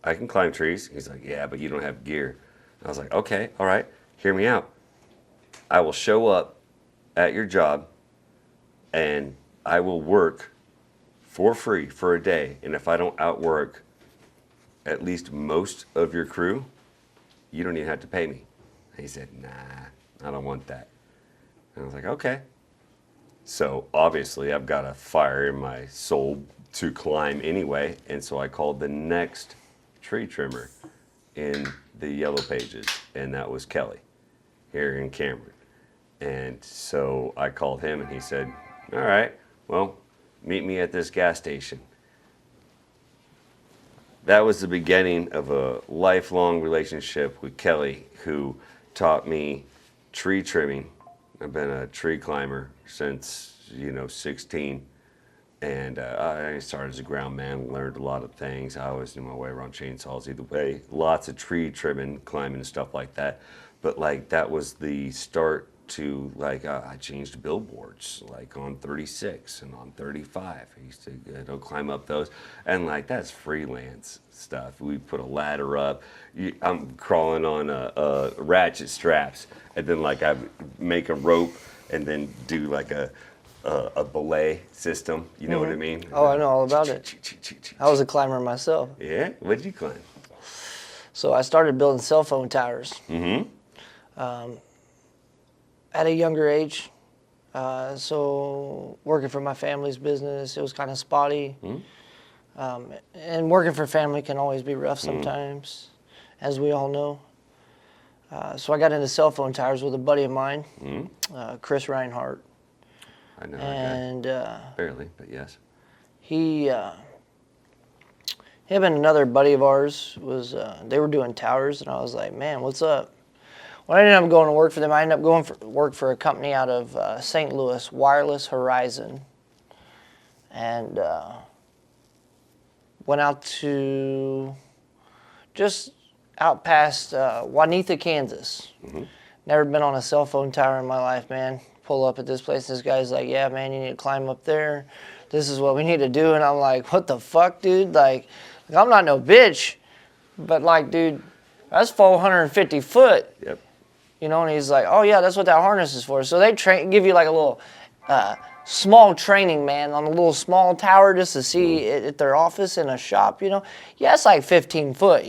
I can climb trees. He's like, yeah, but you don't have gear. I was like, okay, all right, hear me out. I will show up at your job and I will work for free for a day. And if I don't outwork at least most of your crew, you don't even have to pay me. And he said, nah, I don't want that. And I was like, okay. So obviously I've got a fire in my soul to climb anyway. And so I called the next tree trimmer in the yellow pages, and that was Kelly here in Cameron. And so I called him and he said, all right, well, meet me at this gas station. That was the beginning of a lifelong relationship with Kelly, who taught me tree trimming. I've been a tree climber since 16. And I started as a ground man, learned a lot of things. I always knew my way around chainsaws either way. Lots of tree trimming, climbing, and stuff like that. But that was the start to I changed billboards on 36 and on 35. I used to climb up those, and that's freelance stuff. We put a ladder up. I'm crawling on ratchet straps, and then I make a rope, and then do a belay system. You know what I mean? Oh, I know all about it. I was a climber myself. Yeah? What did you climb? So I started building cell phone towers. At a younger age. So working for my family's business, it was kind of spotty. And working for family can always be rough sometimes, as we all know. So I got into cell phone towers with a buddy of mine, Chris Reinhardt. I know And barely, but yes. him and another buddy of ours they were doing towers, and I was like, man, what's up? Well, I ended up going to work for them. I ended up going to work for a company out of St. Louis, Wireless Horizon, and went out to just out past Juanita, Kansas. Never been on a cell phone tower in my life, man. Pull up at this place. This guy's like, yeah, man, you need to climb up there. This is what we need to do. And I'm like, what the fuck, dude? I'm not no bitch. But dude, that's 450 foot. Yep. And he's like, oh yeah, that's what that harness is for. So they give you a little small training, man, on a little small tower just to see it at their office in a shop, Yeah, it's 15 foot,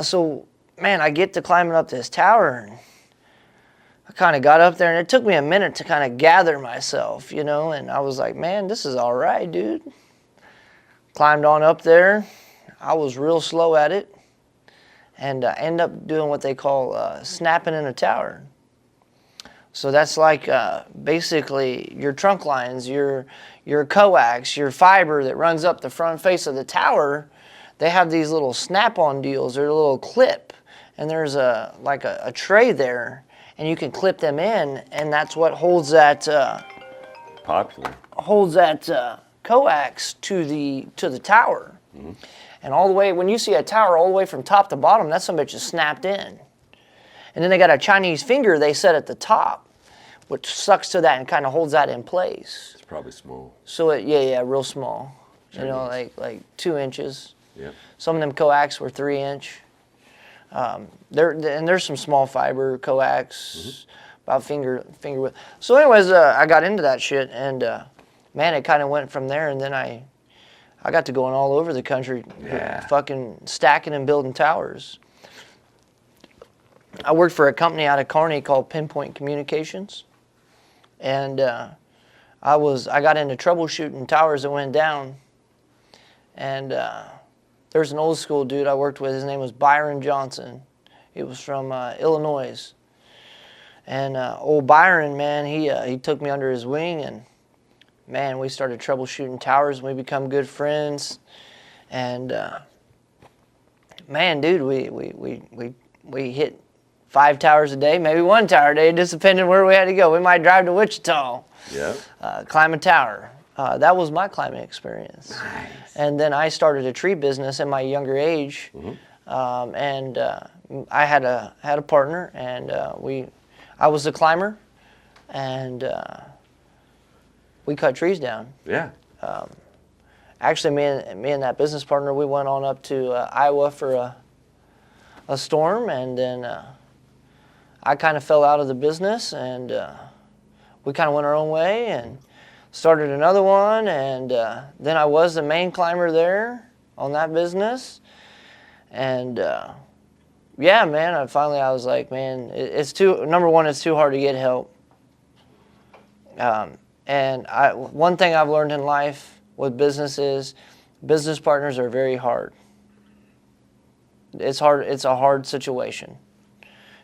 So, man, I get to climbing up this tower, and I kind of got up there, and it took me a minute to kind of gather myself, and I was like, man, this is all right, dude. Climbed on up there. I was real slow at it, and end up doing what they call snapping in a tower. So that's basically your trunk lines, your coax, your fiber that runs up the front face of the tower. They have these little snap-on deals. They're a little clip, and there's a tray there, and you can clip them in, and that's what holds that coax to the tower. And all the way, when you see a tower all the way from top to bottom, that some bitch is snapped in. And then they got a Chinese finger they set at the top, which sucks to that and kind of holds that in place. It's probably small. So real small. Chinese. Like 2 inches. Yeah. Some of them coax were 3 inch. There's some small fiber coax, about finger width. So anyways, I got into that shit, and man, it kind of went from there, and then I got to going all over the country, fucking stacking and building towers. I worked for a company out of Kearney called Pinpoint Communications, and I got into troubleshooting towers that went down, and there's an old school dude I worked with. His name was Byron Johnson. He was from Illinois, and old Byron, man, he took me under his wing, and man, we started troubleshooting towers, and we become good friends. And man, dude, we hit 5 towers a day, maybe 1 tower a day, just depending where we had to go. We might drive to Wichita, climb a tower. That was my climbing experience. Nice. And then I started a tree business in my younger age, and I had a partner, and I was the climber, and we cut trees down. Yeah. Actually, me and that business partner, we went on up to Iowa for a storm, and then I kind of fell out of the business, and we kind of went our own way and started another one, and then I was the main climber there on that business, and yeah, man, I was like, man, number one, it's too hard to get help, and one thing I've learned in life with business is business partners are very hard. It's hard. It's a hard situation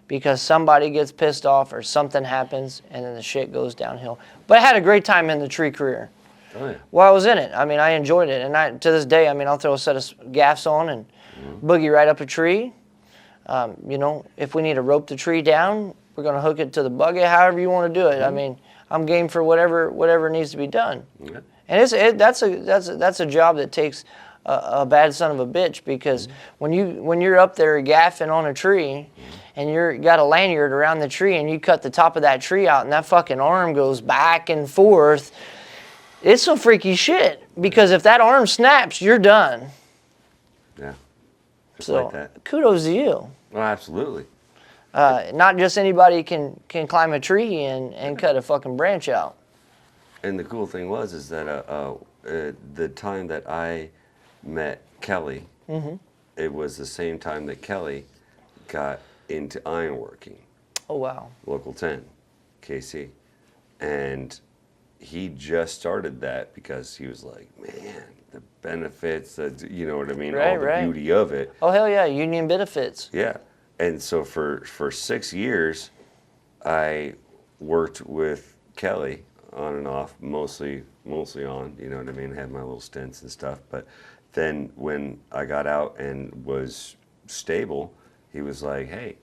because somebody gets pissed off or something happens and then the shit goes downhill. But I had a great time in the tree career. Oh, yeah. Well, I was in it. I mean, I enjoyed it. And to this day, I mean, I'll throw a set of gaffs on and boogie right up a tree. If we need to rope the tree down, we're going to hook it to the buggy, however you want to do it. I mean, I'm game for whatever needs to be done. Yeah. And that's a job that takes a bad son of a bitch because when you're up there gaffing on a tree and you got a lanyard around the tree and you cut the top of that tree out and that fucking arm goes back and forth, it's some freaky shit because if that arm snaps, you're done. Yeah. Just So like that. kudos to you. Oh, absolutely. Not just anybody can climb a tree and cut a fucking branch out. And the cool thing is that the time that I met Kelly, it was the same time that Kelly got into ironworking. Oh, wow. Local 10, KC. And he just started that because he was like, man, the benefits, you know what I mean? Right, all the right. beauty of it. Oh, hell yeah, union benefits. Yeah. And so for 6 years, I worked with Kelly on and off, mostly on, you know what I mean? Had my little stints and stuff. But then when I got out and was stable, he was like, hey,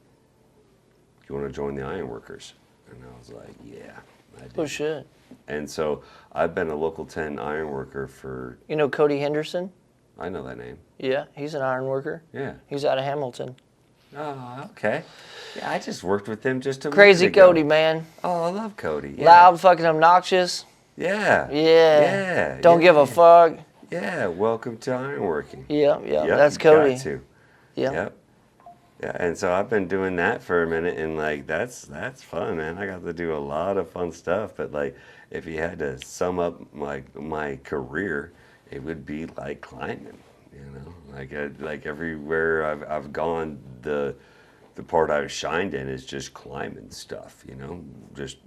you want to join the ironworkers? And I was like, yeah, I do. Oh, shit. And so I've been a local 10 ironworker for, You know Cody Henderson? I know that name. Yeah, he's an iron worker. Yeah. He's out of Hamilton. Oh, okay. Yeah, I just worked with him just a Crazy minute ago. Cody, man. Oh, I love Cody. Yeah. Loud, fucking obnoxious. Yeah. Yeah. Yeah. Don't give a fuck. Yeah. Welcome to ironworking. Yeah. Yep, That's you Cody. got to. Yeah. Yep. Yeah, and so I've been doing that for a minute, and like that's fun, man. I got to do a lot of fun stuff. But like, if you had to sum up my career, it would be like climbing. You know, like everywhere I've gone, the part I've shined in is just climbing stuff. You know, just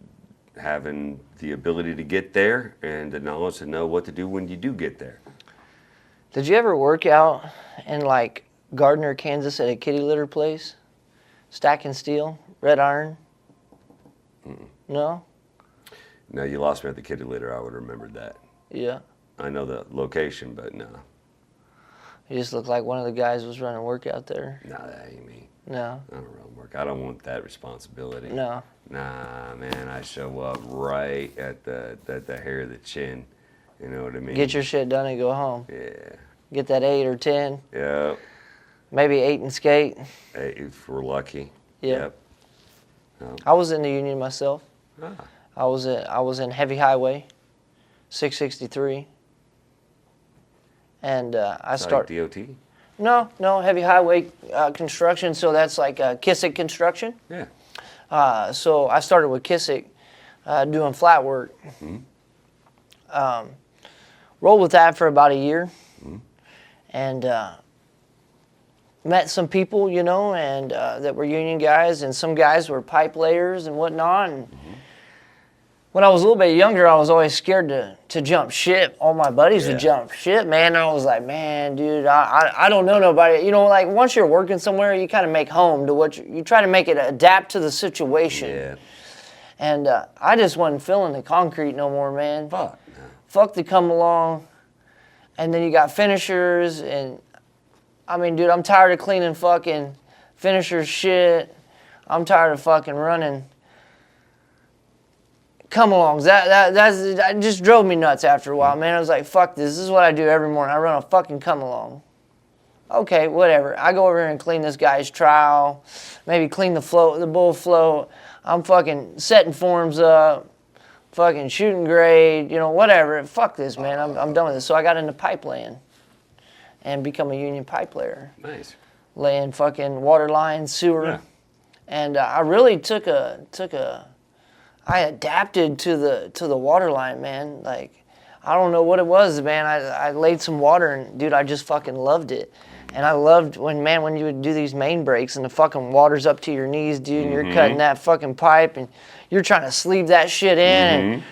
having the ability to get there and the knowledge to know what to do when you do get there. Did you ever work out in like Gardner, Kansas at a kitty litter place? Stacking steel, red iron? No? No, you lost me at the kitty litter. I would have remembered that. Yeah. I know the location, but no. You just look like one of the guys was running workout there. No, that ain't me. No. I don't run work. I don't want that responsibility. No. Nah, man. I show up right at the hair of the chin. You know what I mean? Get your shit done and go home. Yeah. Get that 8 or 10. Yep. Maybe 8 and skate. Hey, if we're lucky. Yeah. Yep. I was in the union myself. Ah. I was in heavy highway, 663. And I It's started. like DOT? No, heavy highway construction. So that's like Kissick construction. Yeah. So I started with Kissick doing flat work. Rolled with that for about a year. And met some people, you know, and that were union guys, and some guys were pipe layers and whatnot. And when I was a little bit younger, I was always scared to jump ship. All my buddies would jump ship, man. I was like, man, dude, I don't know nobody. You know, like once you're working somewhere, you kind of make home to what you try to make it adapt to the situation. Yeah. And I just wasn't feeling the concrete no more, man. Fuck. Fuck to come along And then you got finishers, and I mean, dude, I'm tired of cleaning fucking finishers shit. I'm tired of fucking running come-alongs. That just drove me nuts after a while, man. I was like, fuck this. This is what I do every morning. I run a fucking come-along. Okay, whatever. I go over here and clean this guy's trowel, maybe clean the float, the bull float. I'm fucking setting forms up, fucking shooting grade, whatever. Fuck this, man. I'm done with this. So I got into pipe laying and become a union pipe layer. Nice. Laying fucking water lines, sewer. Yeah. And I really I adapted to the water line, man. Like, I don't know what it was, man. I laid some water and, dude, I just fucking loved it. And I loved when you would do these main breaks and the fucking water's up to your knees, dude, and you're cutting that fucking pipe and you're trying to sleeve that shit in and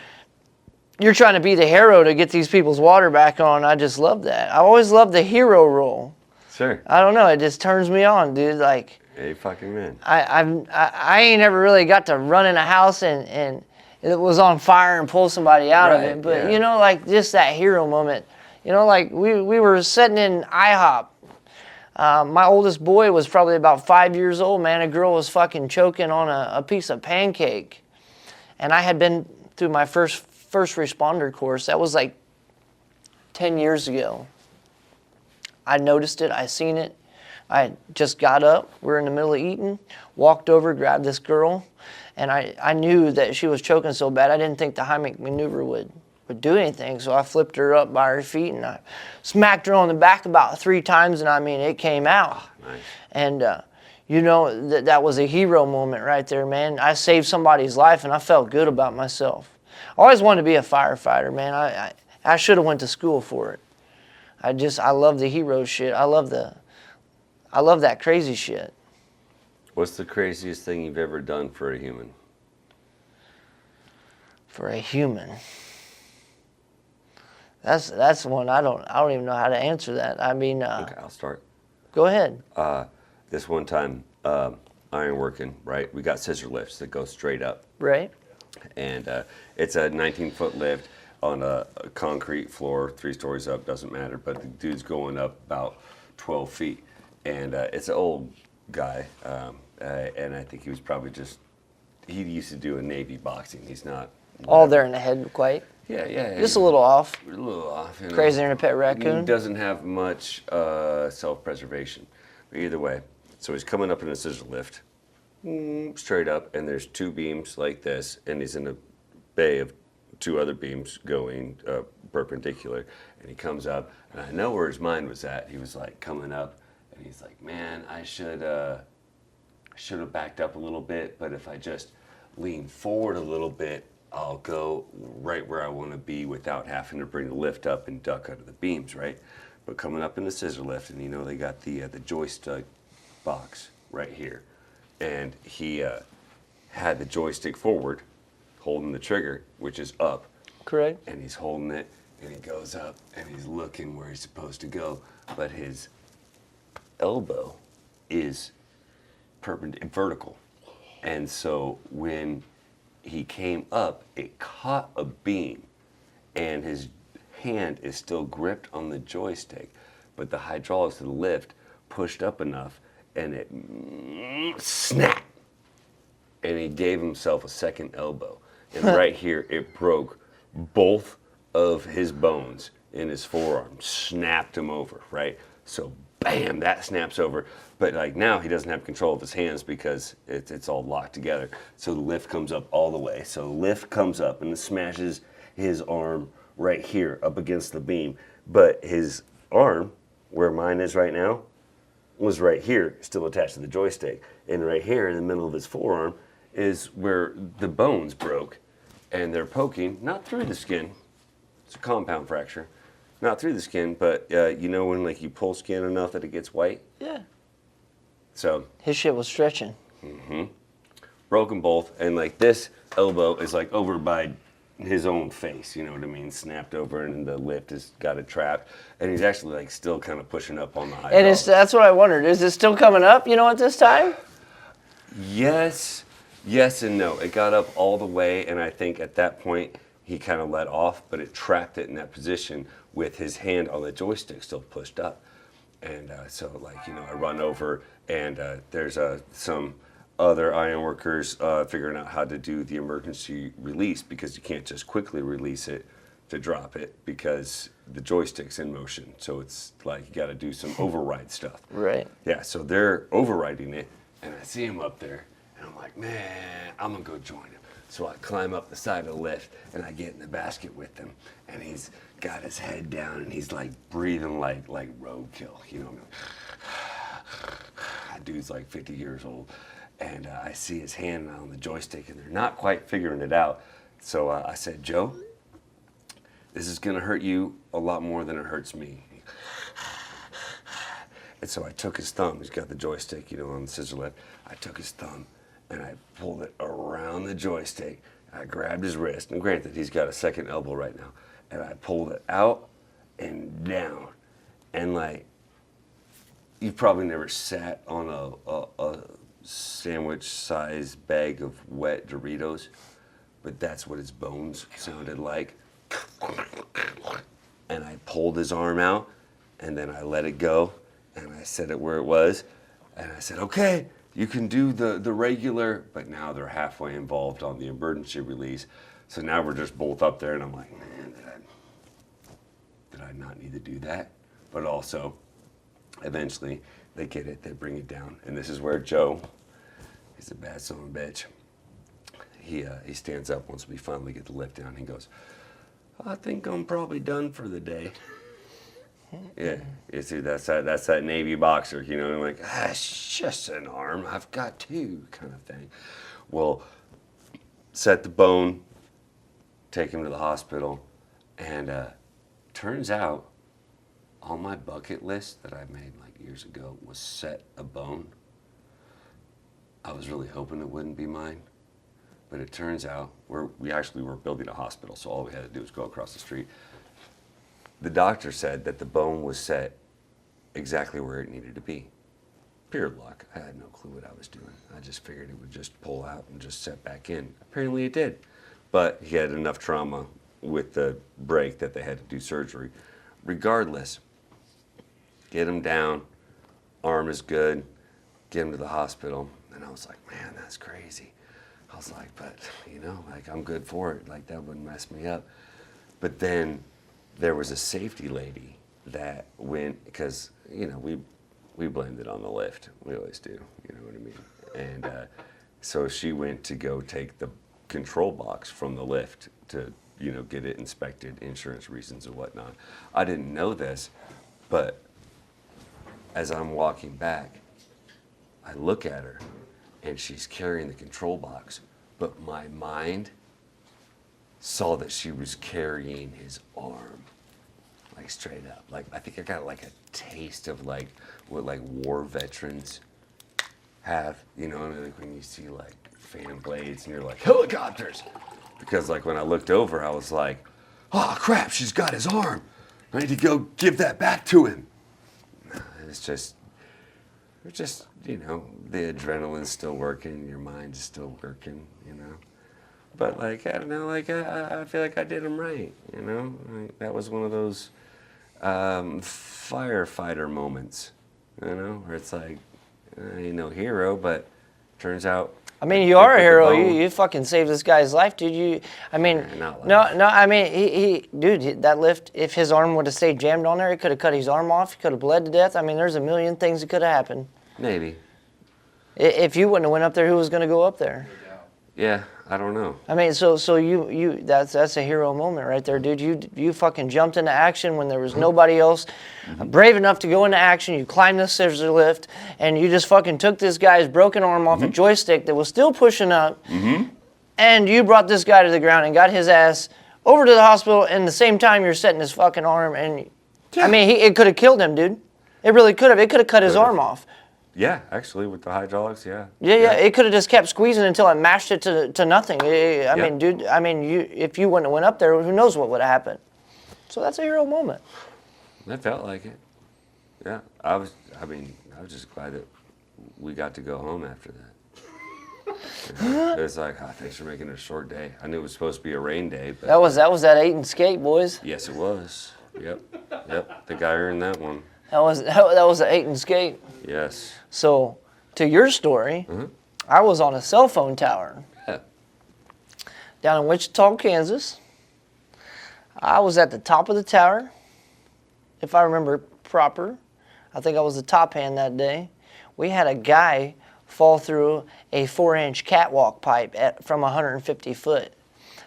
you're trying to be the hero to get these people's water back on. I just love that. I always loved the hero role. Sure. I don't know. It just turns me on, dude. Like, Hey, fucking man. I ain't never really got to run in a house and it was on fire and pull somebody out of it. But, yeah. like just that hero moment. Like we were sitting in IHOP. My oldest boy was probably about 5 years old, man. A girl was fucking choking on a piece of pancake. And I had been through my first responder course. That was like 10 years ago. I noticed it. I seen it. I just got up. We were in the middle of eating. Walked over, grabbed this girl. And I knew that she was choking so bad, I didn't think the Heimlich maneuver would do anything. So I flipped her up by her feet and I smacked her on the back about 3 times, and I mean, it came out. Nice. And, that was a hero moment right there, man. I saved somebody's life and I felt good about myself. I always wanted to be a firefighter, man. I should have went to school for it. I love the hero shit. I love that crazy shit. What's the craziest thing you've ever done for a human? For a human. That's one I don't even know how to answer that. I mean, Okay, I'll start. Go ahead. This one time, iron working, right? We got scissor lifts that go straight up. Right? And it's a 19-foot lift on a concrete floor, 3 stories up, doesn't matter. But the dude's going up about 12 feet. And it's an old guy. And I think he was probably he used to do a Navy boxing. He's not. All there in the head, quite. Yeah. Just a little off. A little off. Crazier than a pet raccoon. He doesn't have much self-preservation. But either way, so he's coming up in a scissor lift, straight up, and there's 2 beams like this, and he's in a bay of 2 other beams going perpendicular, and he comes up, and I know where his mind was at. He was like coming up, and he's like, man, I should have backed up a little bit, but if I just lean forward a little bit, I'll go right where I want to be without having to bring the lift up and duck under the beams, right? But coming up in the scissor lift, and they got the joystick box right here, and he had the joystick forward, holding the trigger, which is up. Correct. And he's holding it, and he goes up, and he's looking where he's supposed to go, but his elbow is vertical, and so when he came up, it caught a beam, and his hand is still gripped on the joystick, but the hydraulics of the lift pushed up enough, and it snapped, and he gave himself a second elbow, and right here it broke both of his bones in his forearm, snapped him over, right? So bam, that snaps over. But like now he doesn't have control of his hands because it's all locked together. So the lift comes up all the way. So the lift comes up and it smashes his arm right here up against the beam. But his arm, where mine is right now, was right here, still attached to the joystick. And right here in the middle of his forearm is where the bones broke. And they're poking, not through the skin. It's a compound fracture. Not through the skin, but when like you pull skin enough that it gets white? Yeah. So His shit was stretching. broken both, and like this elbow is like over by his own face, you know what I mean? Snapped over, and the lift has got it trapped, and he's actually like still kind of pushing up on the high. And that's what I wondered. Is it still coming up, at this time? Yes and no. It got up all the way, and I think at that point he kind of let off, but it trapped it in that position with his hand on the joystick still pushed up. And so, like, you know, I run over, and there's some other ironworkers figuring out how to do the emergency release, because you can't just quickly release it to drop it because the joystick's in motion. So it's like you got to do some override stuff. Right. Yeah, so they're overriding it, and I see him up there, and I'm like, man, I'm going to go join him. So I climb up the side of the lift, and I get in the basket with him, and he's got his head down, and he's like breathing like roadkill, you know. That dude's like 50 years old, and I see his hand on the joystick, and they're not quite figuring it out. So I said, Joe, this is gonna hurt you a lot more than it hurts me. And so I took his thumb, he's got the joystick, you know, on the scissor lift. I took his thumb, and I pulled it around the joystick. I grabbed his wrist, and granted, he's got a second elbow right now, and I pulled it out and down. And like, you've probably never sat on a sandwich-sized bag of wet Doritos, but that's what his bones sounded like. And I pulled his arm out, and then I let it go, and I set it where it was, and I said, okay, you can do the regular, but now they're halfway involved on the emergency release. So now we're just both up there, and I'm like, man, did I not need to do that? But also, eventually, they get it, they bring it down. And this is where Joe, he's a bad son of a bitch. He stands up once we finally get the lift down. He goes, I think I'm probably done for the day. Yeah, you see, that's that Navy boxer, you know, like, it's just an arm, I've got two, kind of thing. Well, set the bone, take him to the hospital, and turns out on my bucket list that I made like years ago was set a bone. I was really hoping it wouldn't be mine, but it turns out we actually were building a hospital, so all we had to do was go across the street. The doctor said that the bone was set exactly where it needed to be. Pure luck. I had no clue what I was doing. I just figured it would just pull out and just set back in. Apparently it did. But he had enough trauma with the break that they had to do surgery. Regardless, get him down, arm is good, get him to the hospital. And I was like, man, that's crazy. I was like, but, you know, like, I'm good for it. Like, that wouldn't mess me up. But then there was a safety lady that went, because, you know, we blamed it on the lift. We always do, you know what I mean? And so she went to go take the control box from the lift to, you know, get it inspected, insurance reasons and whatnot. I didn't know this, but as I'm walking back, I look at her, and she's carrying the control box, but my mind saw that she was carrying his arm, like straight up. Like, I think I got like a taste of like what like war veterans have, you know, and like when you see like fan blades and you're like, helicopters. Because like when I looked over, I was like, oh crap, she's got his arm. I need to go give that back to him. It's just, you know, the adrenaline's still working, your mind is still working, you know. But like, I don't know, like I feel like I did him right, you know. Like, that was one of those firefighter moments, you know, where it's like, I ain't no hero, but turns out. I mean, you are a hero. You fucking saved this guy's life, dude. I mean, no. I mean, dude, that lift. If his arm would have stayed jammed on there, it could have cut his arm off. He could have bled to death. I mean, there's a million things that could have happened. Maybe. If you wouldn't have went up there, who was going to go up there? Yeah, I don't know. I mean, so you that's a hero moment right there, dude. You fucking jumped into action when there was nobody else brave enough to go into action. You climbed the scissor lift, and you just fucking took this guy's broken arm off a joystick that was still pushing up, and you brought this guy to the ground and got his ass over to the hospital. And the same time, you're setting his fucking arm, and I mean, it could have killed him, dude. It really could have. It could have cut his arm off. Yeah, actually, with the hydraulics, yeah. Yeah. It could have just kept squeezing until it mashed it to nothing. I mean, dude. I mean, if you wouldn't have went up there, who knows what would have happened? So that's a hero moment. That felt like it. Yeah, I was just glad that we got to go home after that. It was like, oh, thanks for making it a short day. I knew it was supposed to be a rain day, but That was that 8 and skate, boys. yes, it was. Yep. The guy earned that one. That was the 8 and skate. Yes. So, to your story, I was on a cell phone tower Yeah. down in Wichita, Kansas. I was at the top of the tower, if I remember proper. I think I was the top hand that day. We had a guy fall through a 4-inch catwalk pipe from 150 foot.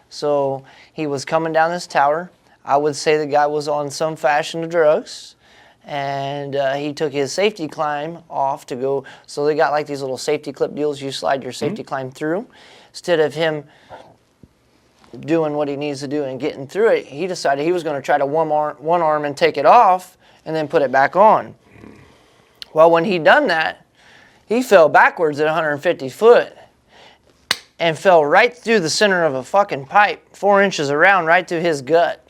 So he was coming down this tower. I would say the guy was on some fashion of drugs. And he took his safety climb off to go. So they got like these little safety clip deals. You slide your safety climb through. Instead of him doing what he needs to do and getting through it, he decided he was going to try to one arm and take it off and then put it back on. Well, when he done that, he fell backwards at 150 foot and fell right through the center of a fucking pipe, 4 inches around, right through his gut.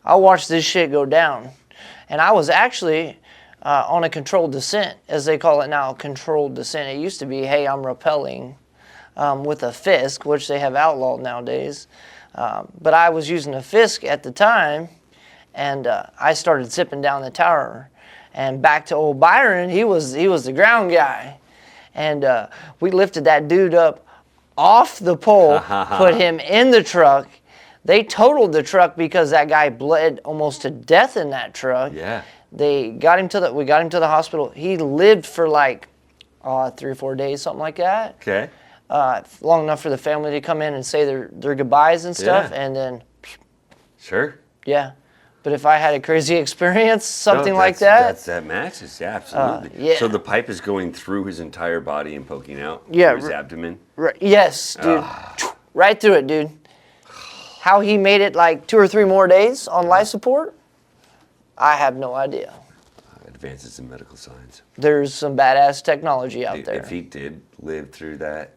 I watched this shit go down. And I was actually on a controlled descent, as they call it now, controlled descent. It used to be, hey, I'm rappelling with a Fisk, which they have outlawed nowadays. But I was using a Fisk at the time, and I started zipping down the tower. And back to old Byron, he was the ground guy. And we lifted that dude up off the pole, put him in the truck. They totaled the truck because that guy bled almost to death in that truck. Yeah. We got him to the hospital. He lived for like 3 or 4 days, something like that. Okay. Long enough for the family to come in and say their goodbyes and stuff, Yeah. and then Sure. yeah. But if I had a crazy experience, something No, like that, that matches. Yeah, absolutely. yeah. So the pipe is going through his entire body and poking out Yeah, through his abdomen. right, yes, dude, right through it, dude. How he made it like 2 or 3 more days on life support, I have no idea. Advances in medical science. There's some badass technology out there. If he did live through that,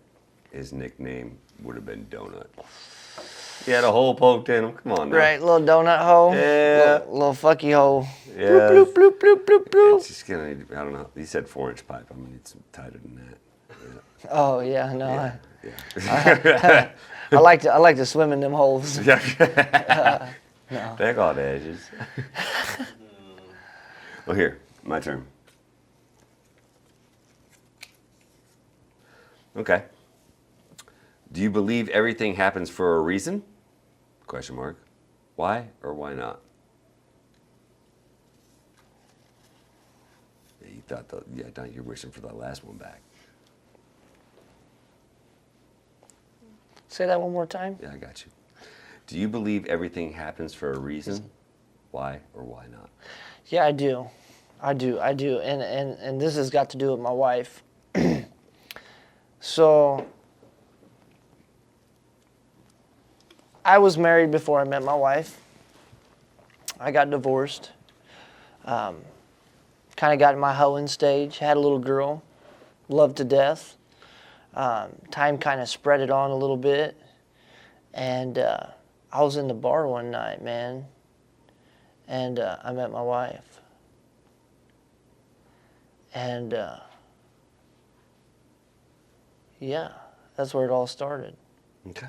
his nickname would have been Donut. He had a hole poked in him. Come on now. Right, little donut hole. Yeah. Little fucky hole. Yeah. Bloop, bloop, bloop, bloop, bloop. It's just gonna, I don't know. He said 4-inch pipe. I'm gonna need some tighter than that. Oh yeah, no. Yeah. I like to swim in them holes. Yeah. No. They got edges. Well, here, my turn. Okay. Do you believe everything happens for a reason? Question mark. Why or why not? Yeah, you thought you're wishing for that last one back. Say that one more time. Yeah, I got you. Do you believe everything happens for a reason? Why or why not? Yeah, I do. And this has got to do with my wife. So I was married before I met my wife. I got divorced. Kind of got in my hoeing stage. Had a little girl. Loved to death. Time kind of spread it on a little bit. And I was in the bar one night, man. And I met my wife. And yeah, that's where it all started. Okay.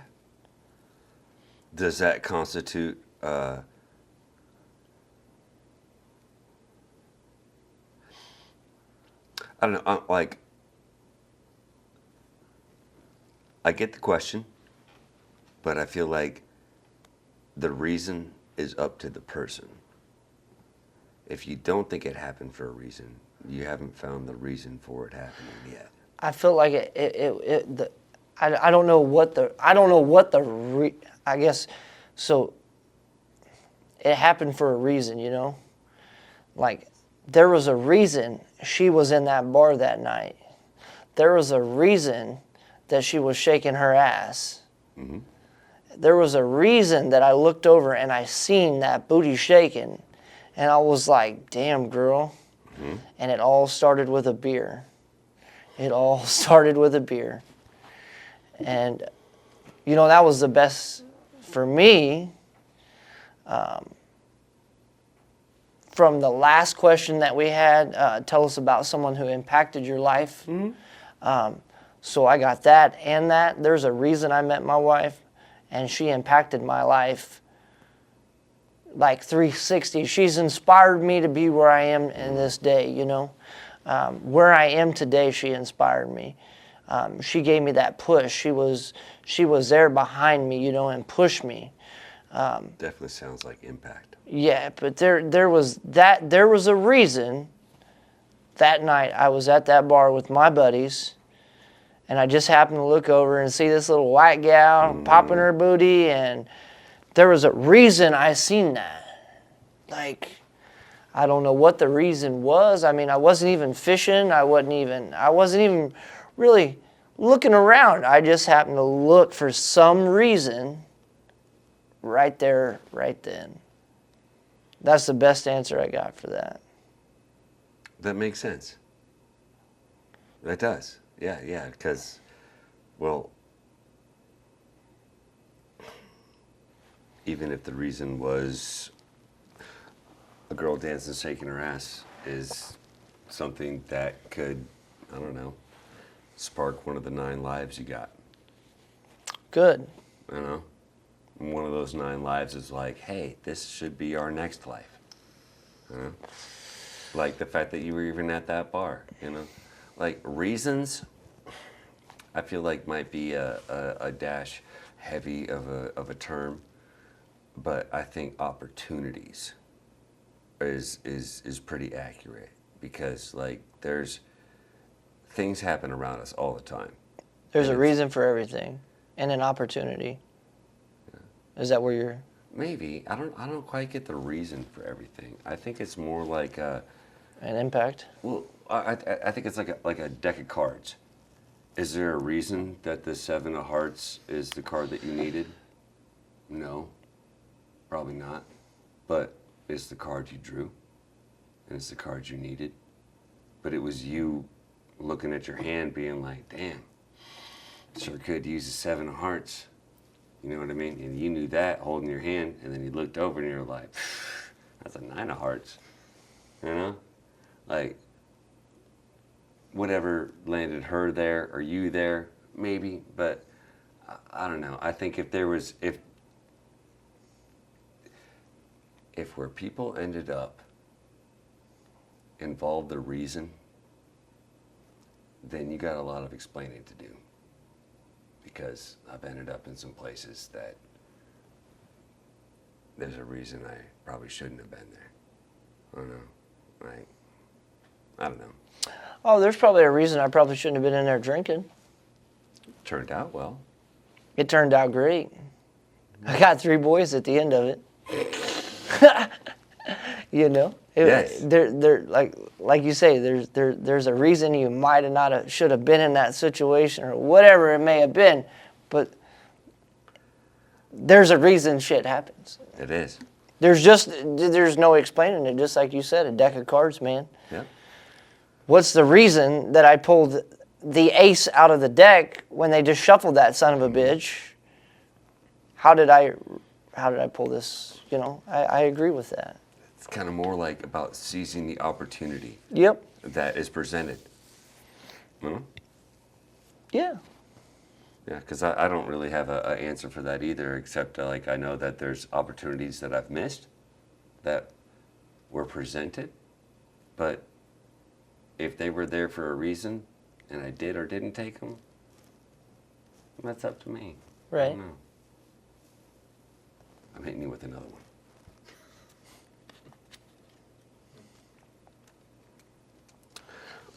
Does that constitute I don't know, like, I get the question, but I feel like the reason is up to the person. If you don't think it happened for a reason, you haven't found the reason for it happening yet. I feel like I don't know what I guess, so it happened for a reason, you know? Like, there was a reason she was in that bar that night. There was a reason that she was shaking her ass. Mm-hmm. There was a reason that I looked over and I seen that booty shaking. And I was like, damn, girl. Mm-hmm. And it all started with a beer. It all started with a beer. And, you know, that was the best for me. From the last question that we had, tell us about someone who impacted your life. Mm-hmm. So I got that and that. There's a reason I met my wife, and she impacted my life like 360. She's inspired me to be where I am in this day, you know. Where I am today, she inspired me. She gave me that push. She was there behind me, you know, and pushed me. Definitely sounds like impact. Yeah, but there was a reason. That night I was at that bar with my buddies, and I just happened to look over and see this little white gal popping her booty, and there was a reason I seen that. Like, I don't know what the reason was. I mean, I wasn't even fishing. I wasn't even really looking around. I just happened to look for some reason right there, right then. That's the best answer I got for that. That makes sense. That does. Yeah, because, well, even if the reason was a girl dancing, shaking her ass is something that could, I don't know, spark one of the 9 lives you got. Good. You know? And one of those 9 lives is like, hey, this should be our next life. You know? Like the fact that you were even at that bar, you know? Like reasons, I feel like might be a dash heavy of a term, but I think opportunities is pretty accurate, because like there's things happen around us all the time. There's a reason for everything, and an opportunity. Yeah. Is that where you're? Maybe I don't quite get the reason for everything. I think it's more like An impact. well, I think it's like a deck of cards. Is there a reason that the 7 of Hearts is the card that you needed? No, probably not. But it's the card you drew, and it's the card you needed. But it was you looking at your hand being like, damn, sure could use the 7 of Hearts. You know what I mean? And you knew that holding your hand, and then you looked over and you're like, that's a 9 of Hearts. You know? Like, whatever landed her there or you there, maybe, but I don't know. I think if where people ended up involved the reason, then you got a lot of explaining to do. Because I've ended up in some places that there's a reason I probably shouldn't have been there. I don't know. Right? I don't know. Oh, there's probably a reason I probably shouldn't have been in there drinking. Turned out well. It turned out great. I got 3 boys at the end of it. You know, Yes. They're like you say. There's a reason you might have not should have been in that situation or whatever it may have been, but there's a reason shit happens. It is. There's no explaining it. Just like you said, a deck of cards, man. Yep. What's the reason that I pulled the ace out of the deck when they just shuffled that son of a bitch? How did I pull this? You know, I agree with that. It's kind of more like about seizing the opportunity Yep. that is presented. You Yeah. Yeah, because I don't really have an answer for that either, except like I know that there's opportunities that I've missed that were presented, but if they were there for a reason and I did or didn't take them, that's up to me. I Right. don't know. I'm hitting you with another one.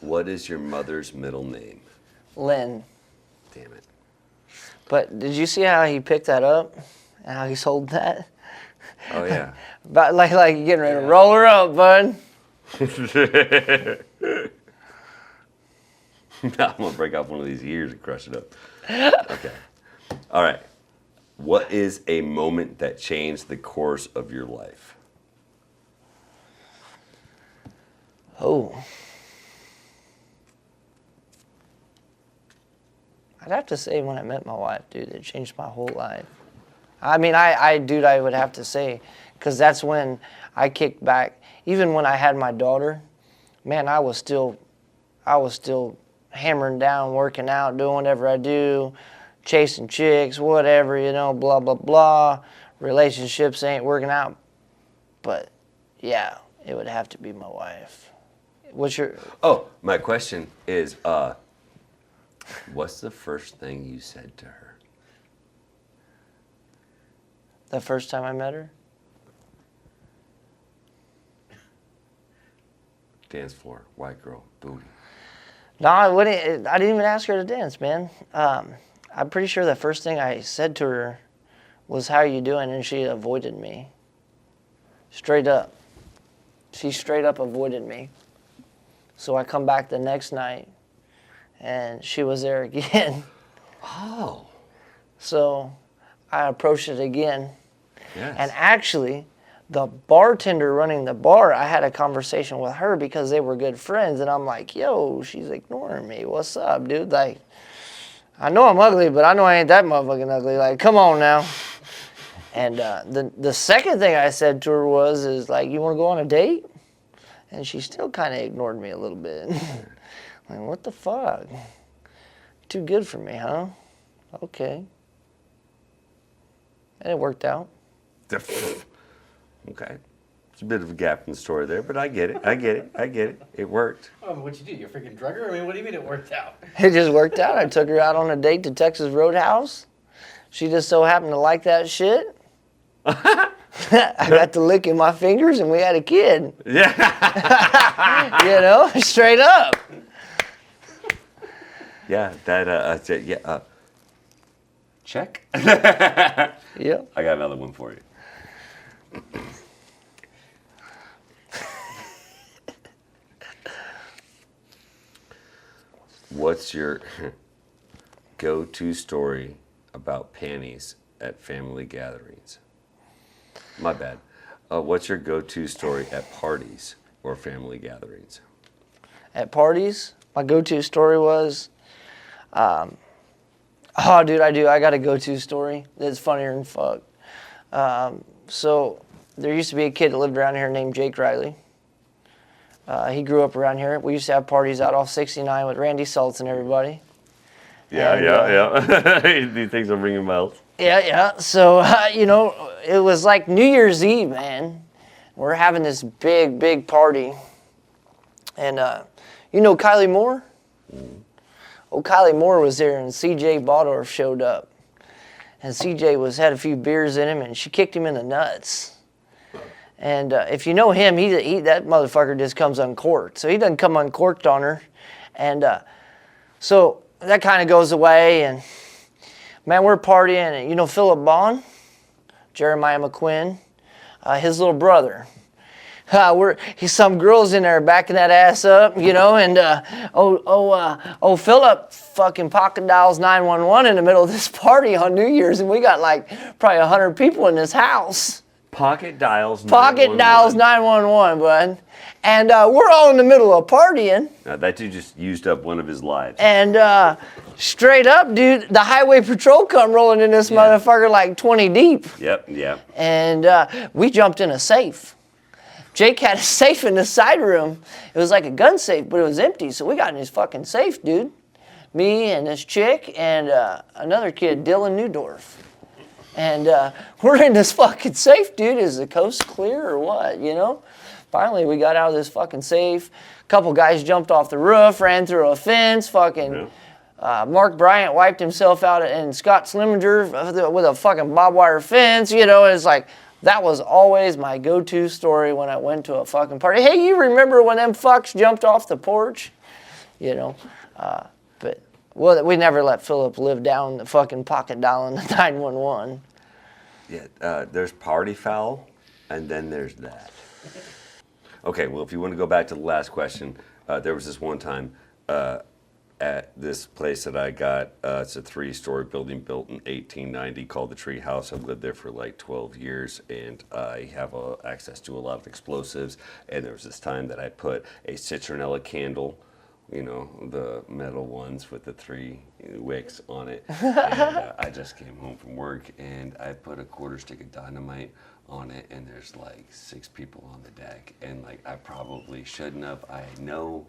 What is your mother's middle name? Lynn. Damn it. But did you see how he picked that up? And how he's holding that? Oh, yeah. But like you're getting ready to roll her up, bud. I'm going to break off one of these ears and crush it up. Okay. All right. What is a moment that changed the course of your life? Oh. I'd have to say when I met my wife, dude, it changed my whole life. I mean, I would have to say, because that's when I kicked back. Even when I had my daughter, man, I was still hammering down, working out, doing whatever I do, chasing chicks, whatever, you know, blah, blah, blah. Relationships ain't working out. But, yeah, it would have to be my wife. What's your... Oh, my question is, what's the first thing you said to her? The first time I met her? Dance floor, white girl, booty. No, I wouldn't. I didn't even ask her to dance, man. I'm pretty sure the first thing I said to her was, "How are you doing?" And she avoided me. Straight up. She straight up avoided me. So I come back the next night, and she was there again. Oh. So I approached it again. Yes. And actually, the bartender running the bar, I had a conversation with her because they were good friends. And I'm like, yo, she's ignoring me. What's up, dude? Like, I know I'm ugly, but I know I ain't that motherfucking ugly. Like, come on now. And the second thing I said to her is like, you want to go on a date? And she still kind of ignored me a little bit. Like, what the fuck? Too good for me, huh? Okay. And it worked out. Okay. It's a bit of a gap in the story there, but I get it. It worked. Oh, what'd you do? You freaking drug her? I mean, what do you mean it worked out? It just worked out. I took her out on a date to Texas Roadhouse. She just so happened to like that shit. I got to licking my fingers and we had a kid. Yeah. You know, straight up. Yeah, check. Yeah. I got another one for you. What's your go-to story about panties at family gatherings? My bad. What's your go-to story at parties or family gatherings? At parties, my go-to story was, oh, dude, I got a go-to story that's funnier than fuck. So there used to be a kid that lived around here named Jake Riley. He grew up around here. We used to have parties out off 69 with Randy Saltz and everybody. Yeah. These things are ringing bells. Yeah. So, you know, it was like New Year's Eve, man. We're having this big party. And, you know Kylie Moore? Oh, Kylie Moore was there, and C.J. Baldorf showed up. And C.J. had a few beers in him, and she kicked him in the nuts. And if you know him, that motherfucker just comes uncorked. So he doesn't come uncorked on her. And so that kind of goes away. And, man, we're partying. And, you know Philip Bond? Jeremiah McQuinn? His little brother. Some girls in there backing that ass up, you know, and Philip fucking pocket dials 911 in the middle of this party on New Year's, and we got like probably 100 people in this house. Pocket dials 911, bud. And we're all in the middle of partying. Now, that dude just used up one of his lives. And straight up, dude, the highway patrol come rolling in this motherfucker like 20 deep. Yep. And we jumped in a safe. Jake had a safe in the side room. It was like a gun safe, but it was empty. So we got in his fucking safe, dude. Me and this chick and another kid, Dylan Newdorf. And we're in this fucking safe, dude. Is the coast clear or what, you know? Finally, we got out of this fucking safe. A couple guys jumped off the roof, ran through a fence. Fucking Mark Bryant wiped himself out, and Scott Slinger with a fucking barbed wire fence. You know, it's like... That was always my go-to story when I went to a fucking party. Hey, you remember when them fucks jumped off the porch? You know, but we never let Philip live down the fucking pocket dialing the 911. Yeah, there's party foul, and then there's that. Okay, well, if you want to go back to the last question, there was this one time at this place that I got. It's a 3-story building built in 1890 called the Tree House. I've lived there for like 12 years, and I have access to a lot of explosives. And there was this time that I put a citronella candle, you know, the metal ones with the 3 wicks on it. And I just came home from work, and I put a quarter stick of dynamite on it, and there's like 6 people on the deck. And like, I probably shouldn't have. I know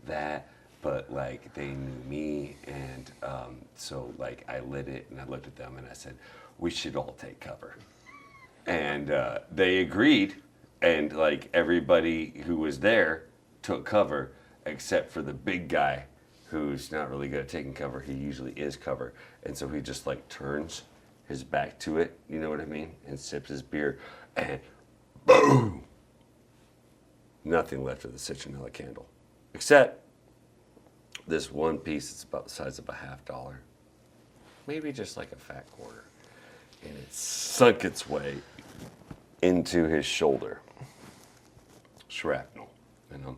that. but like they knew me, and so like I lit it and I looked at them and I said, we should all take cover. And they agreed, and like everybody who was there took cover except for the big guy who's not really good at taking cover. He usually is cover, and so he just like turns his back to it, you know what I mean, and sips his beer, and boom, nothing left of the citronella candle except this one piece that's about the size of a $50, maybe just like a fat quarter, and it sunk its way into his shoulder. Shrapnel, you know.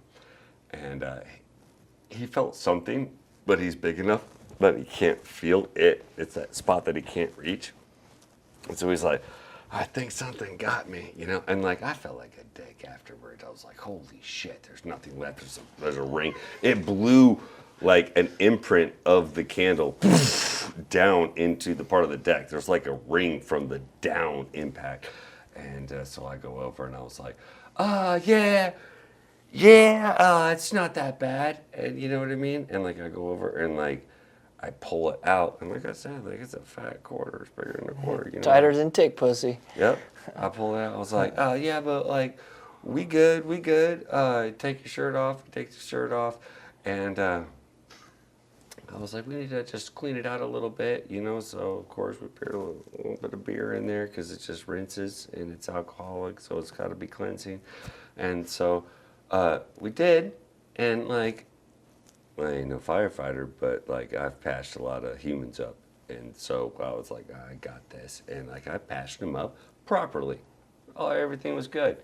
And he felt something, but he's big enough that he can't feel it. It's that spot that he can't reach. And so he's like, I think something got me, you know. And like, I felt like a dick afterwards. I was like, holy shit, there's nothing left. There's a ring. It blew like an imprint of the candle down into the part of the deck. There's like a ring from the down impact. And so I go over and I was like, yeah, it's not that bad. And you know what I mean? And like I go over and like I pull it out. And like I said, like it's a fat quarter. It's bigger than a quarter. You know? Tighter than tick pussy. Yep. I pull it out. I was like, yeah, but like we good. Take your shirt off. Take your shirt off. And I was like, we need to just clean it out a little bit, you know. So of course we put a little bit of beer in there because it just rinses and it's alcoholic, so it's got to be cleansing. And so we did, and like, I ain't no firefighter, but like I've patched a lot of humans up, and so I was like, I got this, and like I patched him up properly. Oh, everything was good.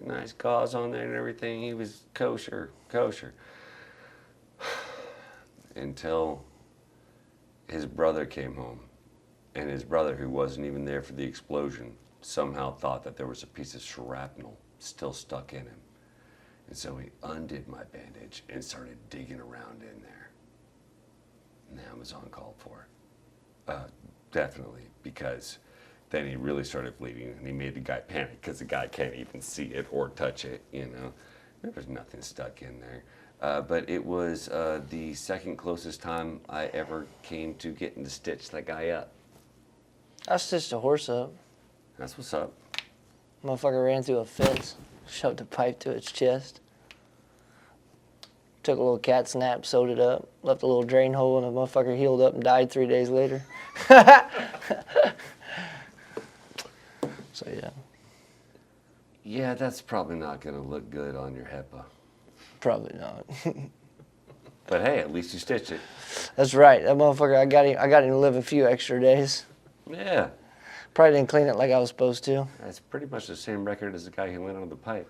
Nice gauze on there and everything. He was kosher. Until his brother came home, and his brother, who wasn't even there for the explosion, somehow thought that there was a piece of shrapnel still stuck in him. And so he undid my bandage and started digging around in there. And that was uncalled for. Definitely, because then he really started bleeding, and he made the guy panic because the guy can't even see it or touch it, you know. There was nothing stuck in there. But it was the second closest time I ever came to getting to stitch that guy up. I stitched a horse up. That's what's up. Motherfucker ran through a fence, shoved a pipe to its chest. Took a little cat snap, sewed it up, left a little drain hole, and the motherfucker healed up and died 3 days later. So yeah, Yeah, that's probably not going to look good on your HEPA. probably not. But hey, at least you stitched it. That's right. That motherfucker, I got him to live a few extra days. Yeah. Probably didn't clean it like I was supposed to. That's pretty much the same record as the guy who went on the pipe.